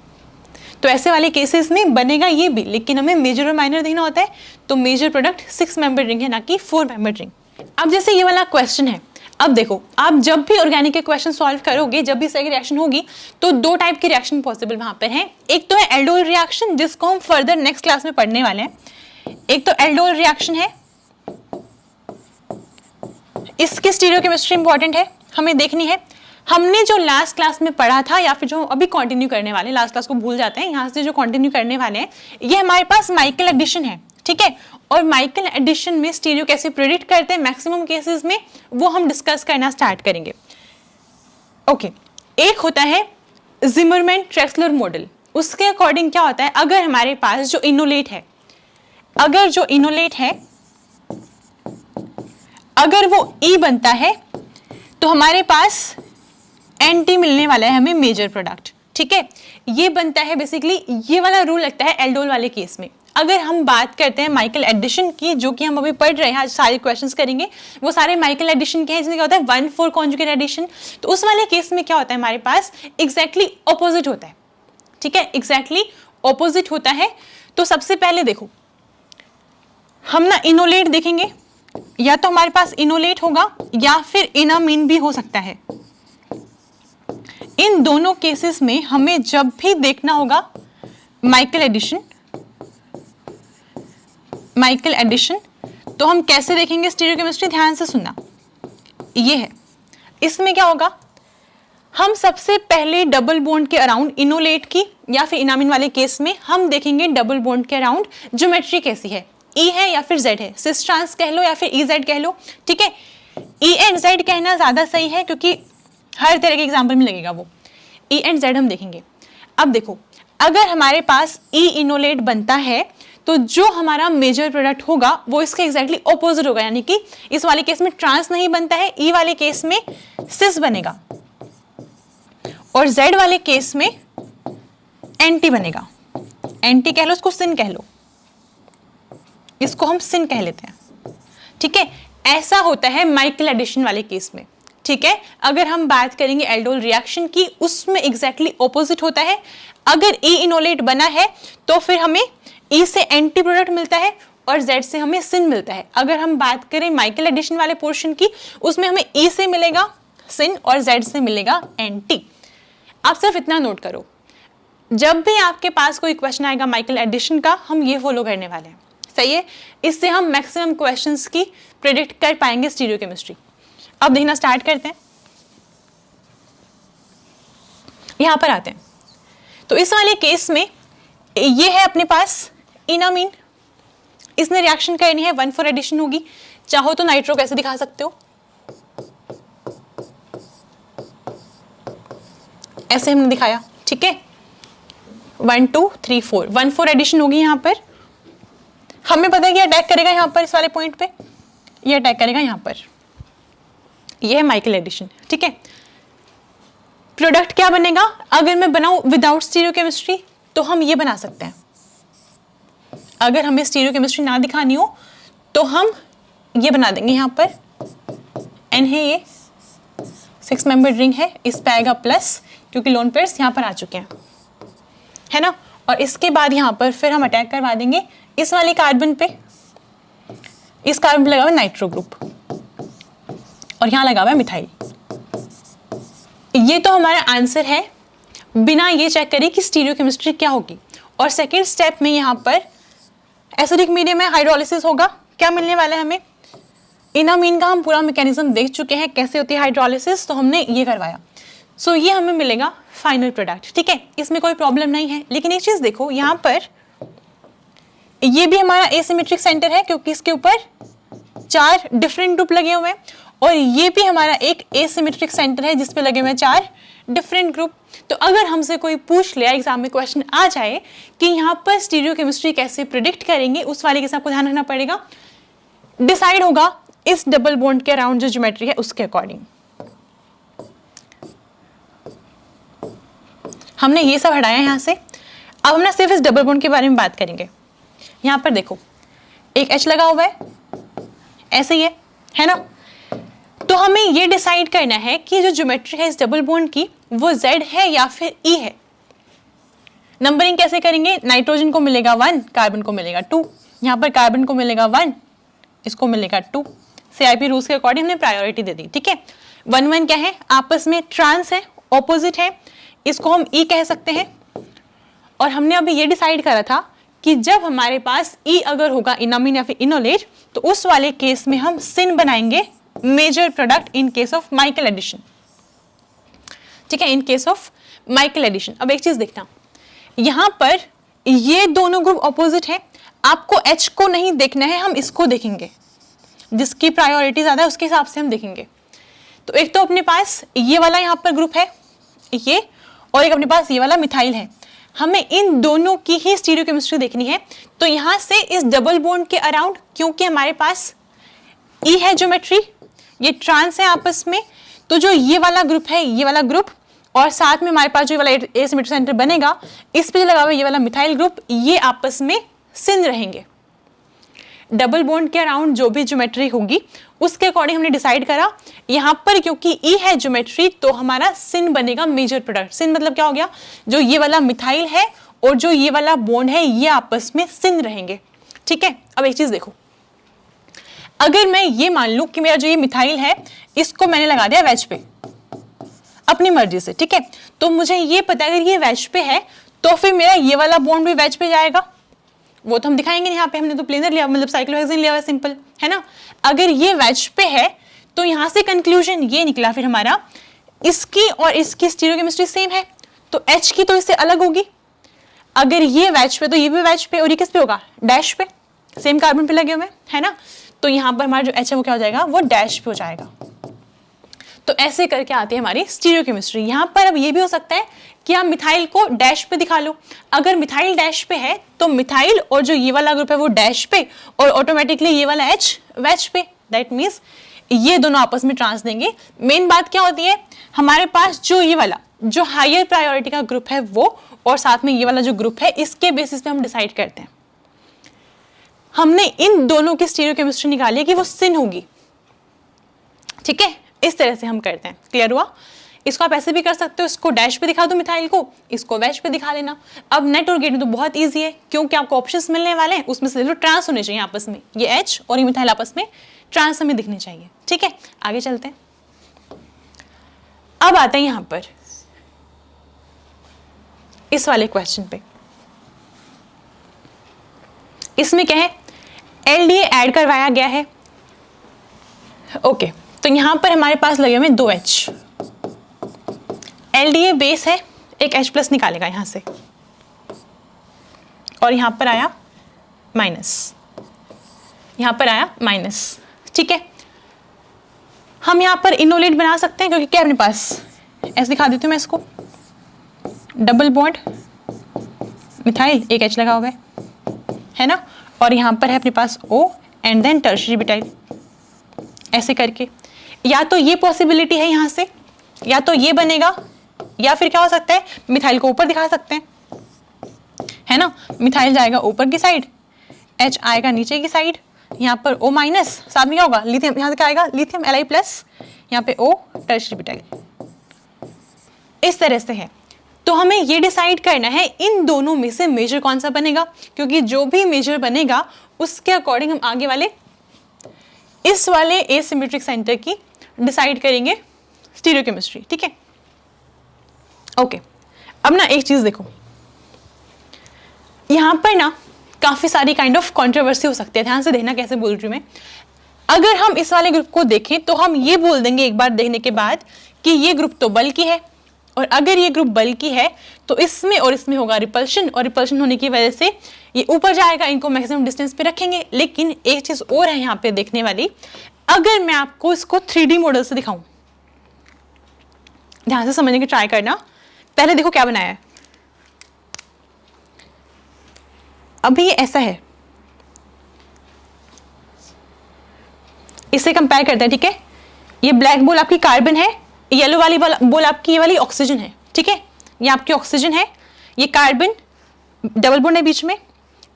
तो ऐसे वाले केसेस में बनेगा ये भी, लेकिन हमें मेजर और माइनर देखना होता है, तो मेजर प्रोडक्ट 6 मेंबर रिंग है, ना कि 4 मेंबर रिंग। अब जैसे ये वाला क्वेश्चन है, अब देखो आप जब भी ऑर्गेनिक के क्वेश्चन सॉल्व करोगे, जब भी सही रिएक्शन होगी, तो 2 टाइप की रिएक्शन पॉसिबल वहां पर है। एक तो है एल्डोल रिएक्शन, जिसको हम फर्दर नेक्स्ट क्लास में पढ़ने वाले हैं। एक तो एल्डोल रिएक्शन है, इसकी स्टीरियोकेमिस्ट्री इंपॉर्टेंट है, हमें देखनी है। हमने जो लास्ट क्लास में पढ़ा था या फिर जो अभी कंटिन्यू करने वाले, लास्ट क्लास को भूल जाते हैं, यहाँ से जो कंटिन्यू करने वाले हैं, ये हमारे पास माइकल एडिशन है, ठीक है। और माइकल एडिशन में स्टीरियो कैसे प्रेडिक्ट करते हैं मैक्सिमम केसेस में, वो हम डिस्कस करना स्टार्ट करेंगे। ओके, एक होता है जिमरमैन-ट्रेक्सलर मॉडल। उसके अकॉर्डिंग क्या होता है, अगर हमारे पास जो इनोलेट है, अगर जो इनोलेट है, अगर वो ई बनता है तो हमारे पास एंटी मिलने वाला है हमें मेजर प्रोडक्ट, ठीक है। ये बनता है बेसिकली, ये वाला रूल लगता है एल्डोल वाले केस में। अगर हम बात करते हैं माइकल एडिशन की, जो कि हम अभी पढ़ रहे हैं, आज सारे क्वेश्चंस करेंगे, वो सारे माइकल एडिशन के हैं, जिसमें क्या होता है 1,4 कॉन्जुगेट एडिशन। तो उस वाले केस में क्या होता है, हमारे पास एग्जैक्टली ऑपोजिट होता है, ठीक है, एग्जैक्टली ऑपोजिट होता है। तो सबसे पहले देखो, हम ना इनोलेट देखेंगे, या तो हमारे पास इनोलेट होगा या फिर इनामीन भी हो सकता है। इन दोनों केसेस में हमें जब भी देखना होगा माइकल एडिशन, तो हम कैसे देखेंगे स्टीरियोकेमिस्ट्री, ध्यान से सुनना। ये है, इसमें क्या होगा, हम सबसे पहले डबल बॉन्ड के अराउंड इनोलेट की या फिर इनामिन वाले केस में हम देखेंगे डबल बॉन्ड के अराउंड ज्योमेट्री कैसी है, ई है या फिर जेड है, सिस ट्रांस कह लो या फिर ई जेड कह लो, ठीक है। ई एंड जेड कहना ज्यादा सही है क्योंकि हर तरह के एग्जाम्पल में लगेगा वो। ई एंड जेड हम देखेंगे। अब देखो, अगर हमारे पास ई इनोलेट बनता है तो जो हमारा मेजर प्रोडक्ट होगा वो इसके एग्जैक्टली ऑपोजिट होगा, यानी कि इस वाले केस में ट्रांस नहीं बनता है, ई वाले केस में सिस बनेगा, और जेड वाले केस में एंटी बनेगा। एंटी कह लो, इसको सिन कह लो, इसको हम सिन कह लेते हैं, ठीक है। ऐसा होता है माइकल एडिशन वाले केस में, ठीक है। अगर हम बात करेंगे एल्डोल रिएक्शन की, उसमें एग्जैक्टली ऑपोजिट होता है। अगर ई इनोलेट बना है तो फिर हमें ई से एंटी प्रोडक्ट मिलता है और जेड से हमें सिन मिलता है। अगर हम बात करें माइकल एडिशन वाले पोर्शन की, उसमें हमें ई से मिलेगा सिन और जेड से मिलेगा एंटी। आप सिर्फ इतना नोट करो, जब भी आपके पास कोई क्वेश्चन आएगा माइकल एडिशन का, हम ये फॉलो करने वाले हैं, सही है। इससे हम मैक्सिमम क्वेश्चंस की प्रेडिक्ट कर पाएंगे स्टीरियोकेमिस्ट्री। अब देखना स्टार्ट करते हैं, यहां पर आते हैं। तो इस वाले केस में ये है अपने पास इनामीन, इसने रिएक्शन करनी है, 1,4 एडिशन होगी। चाहो तो नाइट्रो कैसे दिखा सकते हो, ऐसे हमने दिखाया, ठीक है। 1 2 3 4 1,4 एडिशन होगी। यहां पर हमें पता है कि अटैक करेगा यहां पर, इस वाले पॉइंट पे ये अटैक करेगा यहां पर। ये है माइकल एडिशन, ठीक है। प्रोडक्ट क्या बनेगा, अगर मैं बनाऊं विदाउट स्टीरियोकेमिस्ट्री तो हम ये बना सकते हैं। अगर हमें स्टीरियोकेमिस्ट्री ना दिखानी हो तो हम ये बना देंगे। यहां पर एन है, ये 6 मेंबर्ड रिंग है, इस पे आएगा प्लस क्योंकि लोन पेयर्स यहां पर आ चुके हैं, है ना। और इसके बाद यहां पर फिर हम अटैक करवा देंगे इस वाले कार्बन पे, इस कार्बन पे लगा हुआ नाइट्रो ग्रुप और यहां लगा हुआ है मिथाइल। ये तो हमारा आंसर है बिना ये चेक करे कि स्टीरियोकेमिस्ट्री क्या होगी। और सेकेंड स्टेप में यहां पर एसिडिक मीडियम में हाइड्रोलिसिस होगा, क्या मिलने वाला है हमें, इनामीन का हम पूरा मैकेनिज्म देख चुके हैं कैसे होती है हाइड्रोलिसिस, तो हमने ये करवाया। सो ये हमें मिलेगा फाइनल प्रोडक्ट, ठीक है, इसमें कोई प्रॉब्लम नहीं है। लेकिन एक चीज देखो, यहां पर ये भी हमारा एसिमेट्रिक सेंटर है क्योंकि इसके ऊपर 4 डिफरेंट ग्रुप लगे हुए हैं, और ये भी हमारा एक एसिमेट्रिक सेंटर है जिसपे लगे हुए 4 डिफरेंट ग्रुप। तो अगर हमसे कोई पूछ ले, एग्जाम में क्वेश्चन आ जाए कि यहाँ पर स्टीरियोकेमिस्ट्री कैसे प्रिडिक्ट करेंगे, उस वाले के साथ आपको ध्यान रखना पड़ेगा, डिसाइड होगा इस डबल बॉन्ड के अराउंड जो ज्योमेट्री है उसके अकॉर्डिंग। हमने ये सब हटाया यहां से। अब हम ना सिर्फ इस डबल बॉन्ड के बारे में बात करेंगे। यहां पर देखो एक H लगा हुआ है, ऐसे ही है ना। तो हमें ये डिसाइड करना है कि जो ज्योमेट्री है इस डबल बॉन्ड की वो Z है या फिर E है। नंबरिंग कैसे करेंगे, नाइट्रोजन को मिलेगा 1, कार्बन को मिलेगा 2, यहाँ पर कार्बन को मिलेगा 1, इसको मिलेगा 2। CIP रूल्स के अकॉर्डिंग हमने प्रायोरिटी दे दी, ठीक है। 1 1 क्या है, आपस में ट्रांस है, ऑपोजिट है, इसको हम E कह सकते हैं। और हमने अभी ये डिसाइड करा था कि जब हमारे पास E अगर होगा इनामीन या फिर इनोलेट, तो उस वाले केस में हम सिन बनाएंगे major product in case of Michael addition, ठीक है, in case of Michael addition. अब एक चीज देखना, यहां पर ये दोनों ग्रुप ऑपोजिट है, आपको H को नहीं देखना है, हम इसको देखेंगे, जिसकी प्रायोरिटी ज्यादा है उसके हिसाब से हम देखेंगे। तो एक तो अपने पास ये वाला यहां पर ग्रुप है ये, और एक अपने पास ये वाला मिथाइल है। हमें इन दोनों की ही स्टीरियोकेमिस्ट्री देखनी है। तो यहां से इस डबल बॉन्ड के अराउंड, क्योंकि हमारे पास ई है ज्योमेट्री, ये ट्रांस है आपस में, तो जो ये वाला ग्रुप है, ये वाला ग्रुप, और साथ में हमारे पास जो वाला एसिमेट्रिक सेंटर बनेगा, इस पे जो लगा हुआ ये वाला मिथाइल ग्रुप, ये आपस में सिन रहेंगे। डबल बॉन्ड के अराउंड जो भी ज्योमेट्री होगी उसके अकॉर्डिंग हमने डिसाइड करा, यहाँ पर क्योंकि ई है ज्योमेट्री तो हमारा सिन बनेगा मेजर प्रोडक्ट। सिन मतलब क्या हो गया, जो ये वाला मिथाइल है और जो ये वाला बॉन्ड है ये आपस में सिन रहेंगे। ठीक है, अब एक चीज देखो, अगर मैं ये मान लूं कि मेरा जो ये मिथाइल है इसको मैंने लगा दिया वेज पे अपनी मर्जी से, ठीक है, तो मुझे ये पता है अगर ये वेज पे है तो फिर मेरा ये वाला बॉन्ड भी वेज पे जाएगा, वो तो हम दिखाएंगे यहाँ पे, हमने तो प्लेनर लिया, मतलब साइक्लोहेक्सेन लिया हुआ, सिंपल है ना। अगर ये वेज पे है तो यहाँ से कंक्लूजन ये निकला फिर हमारा, इसकी और इसकी स्टीरियोकेमिस्ट्री सेम है तो H की तो इससे अलग होगी। अगर ये वेज पे तो ये भी वेज पे, और ये किस पे होगा, डैश पे, सेम कार्बन पे लगे हुए है ना, तो यहाँ पर हमारा जो H है वो क्या हो जाएगा, वो डैश पे हो जाएगा। तो ऐसे करके आती है हमारी स्टीरियोकेमिस्ट्री। यहाँ पर अब ये भी हो सकता है कि आप मिथाइल को डैश पे दिखा लो, अगर मिथाइल डैश पे है तो मिथाइल और जो ये वाला ग्रुप है वो डैश पे और ऑटोमेटिकली ये वाला H वेज पे, दैट मीन्स ये दोनों आपस में ट्रांस देंगे। मेन बात क्या होती है, हमारे पास जो ये वाला जो हायर प्रायोरिटी का ग्रुप है वो और साथ में ये वाला जो ग्रुप है इसके बेसिस पे हम डिसाइड करते हैं। हमने इन दोनों की स्टीरियोकेमिस्ट्री निकाली है कि वो सिन होगी, ठीक है, इस तरह से हम करते हैं। क्लियर हुआ? इसको आप ऐसे भी कर सकते हो, इसको डैश पे दिखा दो मिथाइल को, इसको वेज पे दिखा लेना। अब नेट और गेट तो बहुत इजी है क्योंकि आपको ऑप्शंस मिलने वाले हैं, उसमें से ट्रांस होने चाहिए आपस में, ये H और ये मिथाइल आपस में ट्रांस हमें दिखने चाहिए। ठीक है, आगे चलते हैं। अब आते हैं यहां पर इस वाले क्वेश्चन पे, इसमें क्या है, LDA ऐड करवाया गया है। ओके, तो यहां पर हमारे पास लगे हुए 2 H, LDA बेस है, एक H प्लस निकालेगा यहां से और यहां पर आया माइनस, यहां पर आया माइनस। ठीक है, हम यहां पर इनोलेट बना सकते हैं क्योंकि क्या अपने पास, ऐसे दिखा देती हूं मैं इसको, डबल बॉन्ड मिथाइल, एक H लगा हुआ है ना, और यहां पर है अपने पास O and then tertiary butyl, ऐसे करके। या तो ये पॉसिबिलिटी है यहां से, या तो ये बनेगा, या फिर क्या हो सकता है, मिथाइल को ऊपर दिखा सकते हैं, है ना, मिथाइल जाएगा ऊपर की साइड, H आएगा नीचे की साइड, यहाँ पर O माइनस, साथ में क्या होगा, लिथियम, यहाँ से क्या आएगा, लिथियम Li प्लस, यहाँ पे O टर्शियरी ब्यूटाइल, इस तरह से है। तो हमें ये डिसाइड करना है इन दोनों में से मेजर कौन सा बनेगा, क्योंकि जो भी मेजर बनेगा उसके अकॉर्डिंग हम आगे वाले इस वाले एसिमेट्रिक सेंटर की डिसाइड करेंगे स्टीरियोकेमिस्ट्री। ठीक है, ओके। अब ना एक चीज देखो, यहां पर ना काफी सारी काइंड ऑफ कंट्रोवर्सी हो सकती है, ध्यान से देखना कैसे बोल रही हूं मैं। अगर हम इस वाले ग्रुप को देखें तो हम ये बोल देंगे एक बार देखने के बाद कि ये ग्रुप तो बल्कि है, और अगर ये ग्रुप बल्कि है तो इसमें और इसमें होगा रिपल्शन, और रिपल्शन होने की वजह से ये ऊपर जाएगा, इनको मैक्सिमम डिस्टेंस पे रखेंगे। लेकिन एक चीज और है यहाँ पे देखने वाली, अगर मैं आपको इसको 3D मॉडल से दिखाऊं, ध्यान से समझने की ट्राई करना। पहले देखो क्या बनाया है, अभी ये ऐसा है, इससे कंपेयर करते हैं। ठीक है, ये ब्लैक बॉल आपकी कार्बन है, येलो वाली बॉल आपकी ये वाली ऑक्सीजन है। ठीक है, ये आपकी ऑक्सीजन है, ये कार्बन, डबल बॉन्ड है बीच में,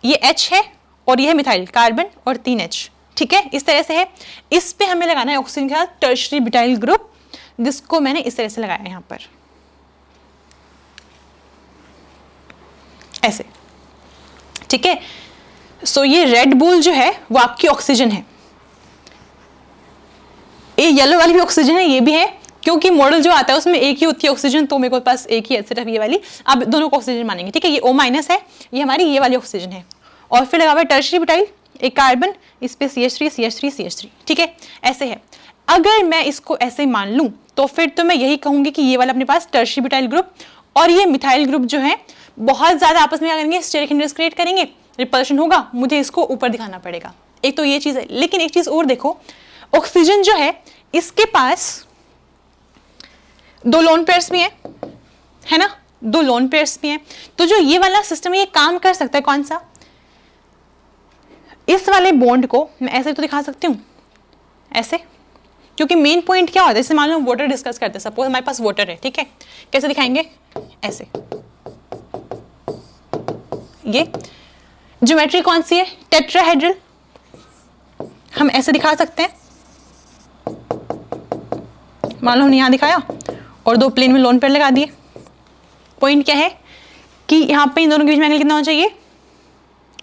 ये H है और ये है मिथाइल, कार्बन और 3 H। ठीक है, इस तरह से है। इस पे हमें लगाना है ऑक्सीजन के साथ टर्शियरी ब्यूटाइल ग्रुप, जिसको मैंने इस तरह से लगाया यहां पर, ऐसे। ठीक है, सो ये रेड बॉल जो है वो आपकी ऑक्सीजन है, ये येलो वाली भी ऑक्सीजन है, ये भी है, क्योंकि मॉडल जो आता है उसमें एक ही होती है ऑक्सीजन, तो मेरे को पास एक ही है सिर्फ ये वाली, आप दोनों को ऑक्सीजन मानेंगे। ठीक है, ये O माइनस है, ये हमारी ये वाली ऑक्सीजन है, और फिर लगा हुआ है टर्शियरी ब्यूटाइल, एक कार्बन, इस पे CH3 CH3 CH3। ठीक है, ऐसे है। अगर मैं इसको ऐसे मान लूं तो फिर तो मैं यही कहूंगी कि ये वाला अपने पास टर्शियरी ब्यूटाइल ग्रुप और ये मिथाइल ग्रुप जो है बहुत ज्यादा आपस में क्या करेंगे, स्टेरिक हिंड्रेंस क्रिएट करेंगे, रिपल्शन होगा, मुझे इसको ऊपर दिखाना पड़ेगा। एक तो ये चीज है। लेकिन एक चीज और देखो, ऑक्सीजन जो है इसके पास 2 लोन पेयर्स भी है ना, 2 लोन पेयर्स भी हैं। तो जो ये वाला सिस्टम है ये काम कर सकता है कौन सा, इस वाले बॉन्ड को मैं ऐसे तो दिखा सकती हूँ, ऐसे, क्योंकि मेन पॉइंट क्या होता है, जैसे मान लो हम वाटर डिस्कस करते हैं, सपोज हमारे पास वाटर है, ठीक है, कैसे दिखाएंगे, ऐसे। ये ज्योमेट्री कौन सी है, टेट्राहेड्रल, हम ऐसे दिखा सकते हैं। मान लो हमने यहां दिखाया और दो प्लेन में लोन पेयर लगा दिए। पॉइंट क्या है कि यहाँ पे इन दोनों के बीच में एंगल कितना होना चाहिए,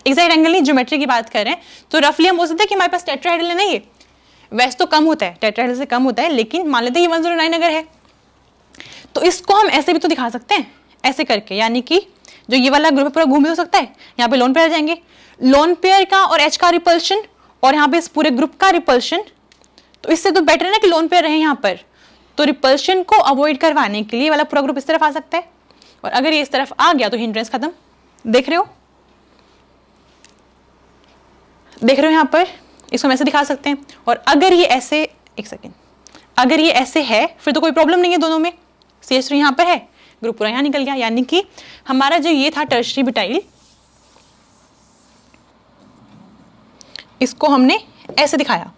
एग्जैक्ट एंगल नहीं, ज्योमेट्री की बात कर रहे हैं तो रफली हम बोल सकते हैं कि हमारे पास टेट्राहेड्रल है ना, ये वैसे तो कम होता है, टेट्राहेड्रल से कम होता है, लेकिन मान लेते हैं ये 109 अगर है तो इसको हम ऐसे भी तो दिखा सकते हैं, ऐसे करके, यानी कि जो ये वाला ग्रुप है पूरा घूम भी हो सकता है, यहाँ पे लोन पेयर आ जाएंगे, लोन पेयर का और एच का रिपल्शन और यहाँ पे इस पूरे ग्रुप का रिपल्शन, तो इससे तो बेटर है ना कि लोन पेयर रहे यहाँ पर, तो रिपल्शन को अवॉइड करवाने के लिए वाला पूरा ग्रुप इस तरफ आ सकता है, और अगर ये इस तरफ आ गया तो हिंड्रेंस खत्म। देख रहे हो, देख रहे हो यहाँ पर, इसको हम ऐसे दिखा सकते हैं। और अगर ये ऐसे, एक सेकेंड, अगर ये ऐसे है फिर तो कोई प्रॉब्लम नहीं है दोनों में, CH3 यहाँ पर है, ग्रुप पूरा यहाँ निकल गया, यानी कि हमारा जो ये था टर्शियरी ब्यूटाइल, इसको हमने ऐसे दिखाया,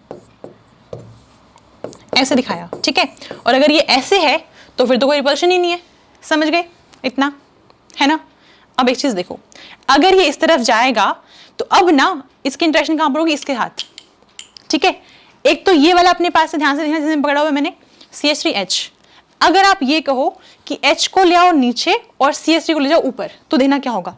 ऐसे दिखाया, ठीक है। और अगर ये ऐसे है तो फिर तो कोई रिपल्शन ही नहीं है, समझ गए इतना, है ना। अब एक चीज देखो, अगर ये इस तरफ जाएगा तो अब ना इसकी इंटरेक्शन कहां पर होगी, इसके साथ, ठीक है। एक तो ये वाला अपने पास से ध्यान से देखना, जिसमें पकड़ा हुआ है मैंने CH3H, अगर आप ये कहो कि H को ले आओ नीचे और CH3 को ले जाओ ऊपर, तो देखना क्या होगा,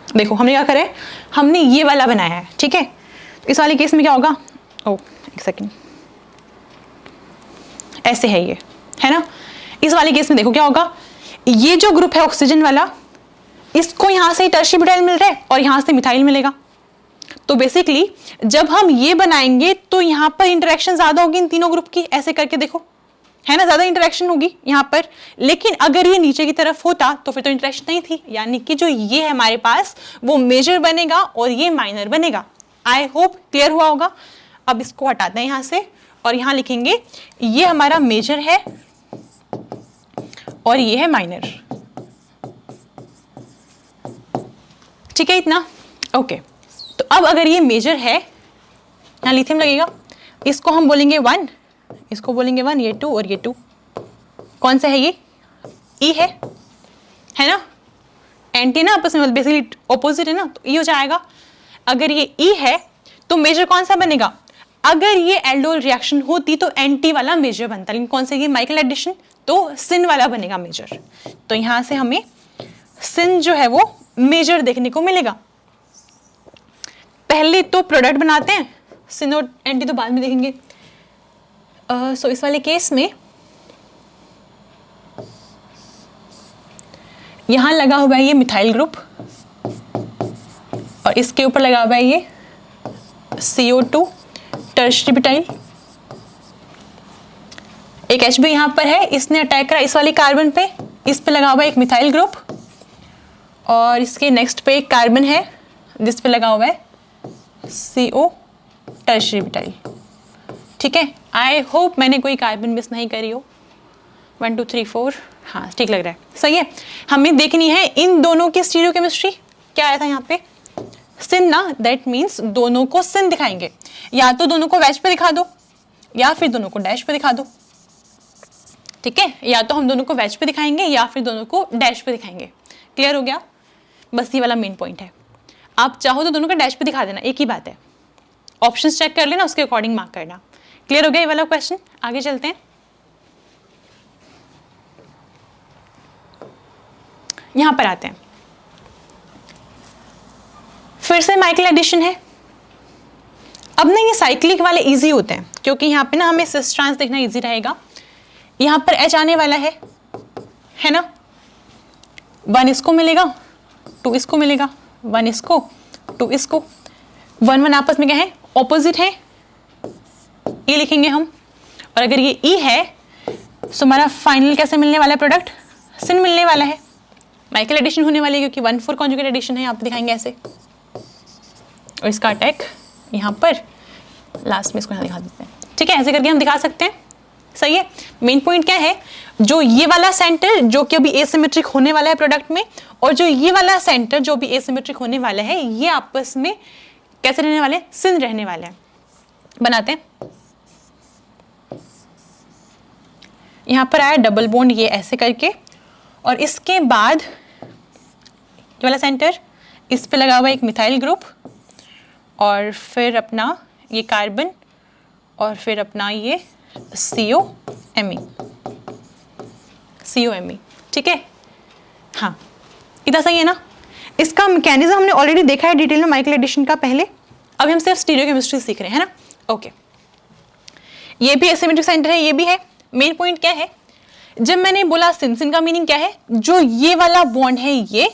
देखो हमने क्या करें, हमने ये वाला बनाया है, ठीक है। इस वाले केस में क्या होगा, ओ एक सेकेंड, ऐसे है ये, है ना। इस वाले केस में देखो क्या होगा, ये जो ग्रुप है ऑक्सीजन वाला, इसको यहां से टर्शियरी ब्यूटाइल मिल रहा है और यहां से मिथाइल मिलेगा, तो बेसिकली जब हम ये बनाएंगे तो यहां पर इंटरेक्शन ज्यादा होगी इन तीनों ग्रुप की, ऐसे करके देखो, है ना, ज्यादा इंटरेक्शन होगी यहाँ पर। लेकिन अगर ये नीचे की तरफ होता तो फिर तो इंटरेक्शन नहीं थी, यानी कि जो ये है हमारे पास वो मेजर बनेगा और ये माइनर बनेगा। आई होप क्लियर हुआ होगा। अब इसको हटाते हैं यहाँ से और यहाँ लिखेंगे ये हमारा मेजर है और ये है माइनर, ठीक है इतना, ओके। तो अब अगर ये मेजर है, यहाँ लिथियम लगेगा, इसको हम बोलेंगे 1, इसको बोलेंगे 1, ये 2 और ये 2, कौन सा है ये, E है ना, एंटी ना आपस में बेसिकली ऑपोजिट है ना, तो E हो जाएगा। अगर ये E है तो मेजर कौन सा बनेगा, अगर ये एल्डोल रिएक्शन होती तो एंटी वाला मेजर बनता, लेकिन कौन सा ये माइकल एडिशन, तो सिन वाला बनेगा मेजर। तो यहां से हमें सिन जो है वो मेजर देखने को मिलेगा। पहले तो प्रोडक्ट बनाते हैं, सिन और एंटी तो बाद में देखेंगे। सो इस वाले केस में यहां लगा हुआ है ये मिथाइल ग्रुप और इसके ऊपर लगा हुआ है ये CO2 टर्शियरी ब्यूटाइल। एक H भी यहां पर है, इसने अटैक करा इस वाली कार्बन पे, इस पे लगा हुआ है एक मिथाइल ग्रुप और इसके नेक्स्ट पे एक कार्बन है जिस पे लगा हुआ है CO टर्शियरी ब्यूटाइल, ठीक है। आई होप मैंने कोई कार्बन मिस नहीं करी हो, 1 2 3 4, हाँ ठीक लग रहा है, सही है। हमें देखनी है इन दोनों की स्टीरियोकेमिस्ट्री, क्या आया था यहाँ पे, सिन ना, दैट मीन्स दोनों को सिन दिखाएंगे, या तो दोनों को वैज पे दिखा दो या फिर दोनों को डैश पे दिखा दो, ठीक है। या तो हम दोनों को वैज पे दिखाएंगे या फिर दोनों को डैश पे दिखाएंगे। क्लियर हो गया, बस ये वाला मेन पॉइंट है। आप चाहो तो दोनों को डैश पे दिखा देना, एक ही बात है, ऑप्शंस चेक कर लेना, उसके अकॉर्डिंग मार्क करना। क्लियर हो गया ये वाला क्वेश्चन, आगे चलते हैं। यहां पर आते हैं, फिर से माइकल एडिशन है। अब ना ये साइक्लिक वाले इजी होते हैं क्योंकि यहाँ पे ना हमें सिस ट्रांस देखना इजी रहेगा। यहाँ पर H आने वाला है ना, 1 इसको मिलेगा, 2 इसको मिलेगा, 1 इसको, 2 इसको, 1 1 आपस में क्या है, ऑपोजिट है, ये लिखेंगे हम। और अगर ये E है तो हमारा फाइनल कैसे मिलने वाला है, प्रोडक्ट सिन मिलने वाला है, माइकल एडिशन होने वाली है क्योंकि 1 4 कॉन्जुगेट एडिशन है, आप दिखाएंगे ऐसे। और इसका अटैक यहाँ पर लास्ट में इसको यहाँ दिखा देते हैं, ठीक है, ऐसे करके हम दिखा सकते हैं। सही है। मेन पॉइंट क्या है, जो ये वाला सेंटर जो कि अभी एसिमेट्रिक होने वाला है प्रोडक्ट में, और जो ये वाला सेंटर जो भी एसिमेट्रिक होने वाला है, ये आपस में कैसे रहने वाले, सिंध रहने वाले हैं। बनाते हैं, यहां पर आया डबल बॉन्ड ये ऐसे करके, और इसके बाद ये वाला सेंटर, इस पे लगा हुआ एक मिथाइल ग्रुप, और फिर अपना ये कार्बन, और फिर अपना ये COMe, ठीक है। हाँ, इतना सही है ना। इसका मैकेनिज्म हमने ऑलरेडी देखा है डिटेल में माइकल एडिशन का पहले, अभी हम सिर्फ स्टीरियोकेमिस्ट्री सीख रहे हैं, है ना। ओके, ये भी एसिमेट्रिक सेंटर है, ये भी है। मेन पॉइंट क्या है, जब मैंने बोला सिन का मीनिंग क्या है, जो ये वाला बॉन्ड है ये,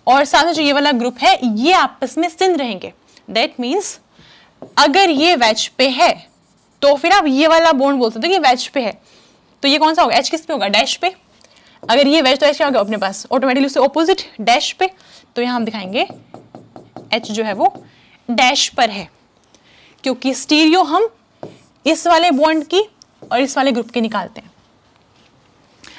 और साथ में जो ये वाला ग्रुप है, ये आपस में सिंध रहेंगे। दैट मीन्स अगर ये वेज पे है तो फिर आप ये वाला बॉन्ड बोल सकते हो कि वेज पे है, तो ये कौन सा होगा, एच किस पे होगा, डैश पे। अगर ये वेज तो एच क्या होगा अपने पास, ऑटोमेटिकली उससे ऑपोजिट डैश पे, तो यहाँ हम दिखाएंगे एच जो है वो डैश पर है, क्योंकि स्टीरियो हम इस वाले बॉन्ड की और इस वाले ग्रुप के निकालते हैं।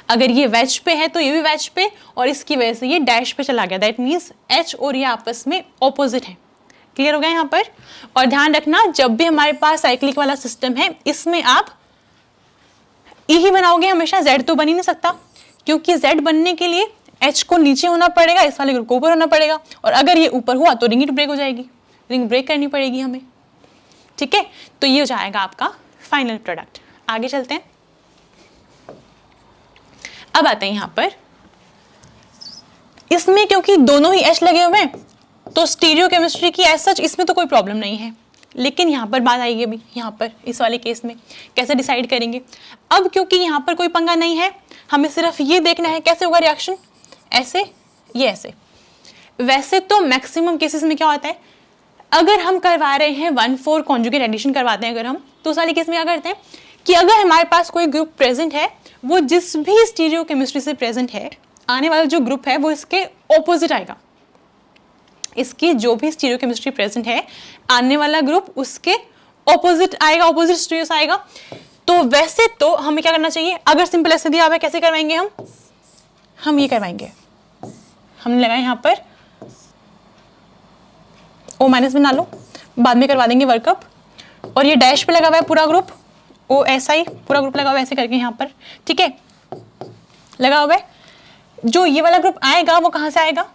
अगर ये वेज पे है तो ये भी वेज पे, और इसकी वजह से ये डैश पे चला गया। दैट मीन्स एच और ये आपस में ऑपोजिट है। क्लियर हो गया यहाँ पर। और ध्यान रखना, जब भी हमारे पास साइक्लिक वाला सिस्टम है, इसमें आप ई ही बनाओगे हमेशा, जेड तो बन ही नहीं सकता, क्योंकि जेड बनने के लिए एच को नीचे होना पड़ेगा, इस वाले ग्रुप को ऊपर होना पड़ेगा, और अगर ये ऊपर हुआ तो रिंग ब्रेक हो जाएगी, रिंग ब्रेक करनी पड़ेगी हमें, ठीक है। तो ये हो जाएगा आपका फाइनल प्रोडक्ट। आगे चलते हैं। अब आते हैं यहाँ पर, इसमें क्योंकि दोनों ही एच लगे हुए हैं तो स्टीरियोकेमिस्ट्री की एज सच इसमें तो कोई प्रॉब्लम नहीं है, लेकिन यहाँ पर बात आएगी अभी, यहाँ पर इस वाले केस में कैसे डिसाइड करेंगे। अब क्योंकि यहाँ पर कोई पंगा नहीं है, हमें सिर्फ ये देखना है कैसे होगा रिएक्शन, ऐसे, ये ऐसे। वैसे तो मैक्सिमम केसेस में क्या होता है, अगर हम करवा रहे हैं 1,4 कॉन्जुगेट एडिशन करवाते हैं अगर हम, तो उस वाले केस में क्या करते हैं कि अगर हमारे पास कोई ग्रुप प्रेजेंट है, वो जिस भी स्टीरियोकेमिस्ट्री से प्रेजेंट है, आने वाला जो ग्रुप है वो इसके ऑपोजिट आएगा। इसकी जो भी स्टीरियोकेमिस्ट्री प्रेजेंट है, आने वाला ग्रुप उसके ऑपोजिट आएगा, ऑपोजिट स्टीरियो आएगा। तो वैसे तो हमें क्या करना चाहिए, अगर सिंपल ऐसे दिया हुआ है, कैसे करवाएंगे हम ये करवाएंगे, हमने लगाया यहाँ पर O- बना लो, बाद में करवा देंगे वर्कअप। और ये डैश पे लगा हुआ है पूरा ग्रुप, OSI पूरा ग्रुप लगा हुआ है ऐसे करके यहाँ पर, ठीक है, लगा हुआ है। जो ये वाला ग्रुप आएगा वो कहाँ से आएगा,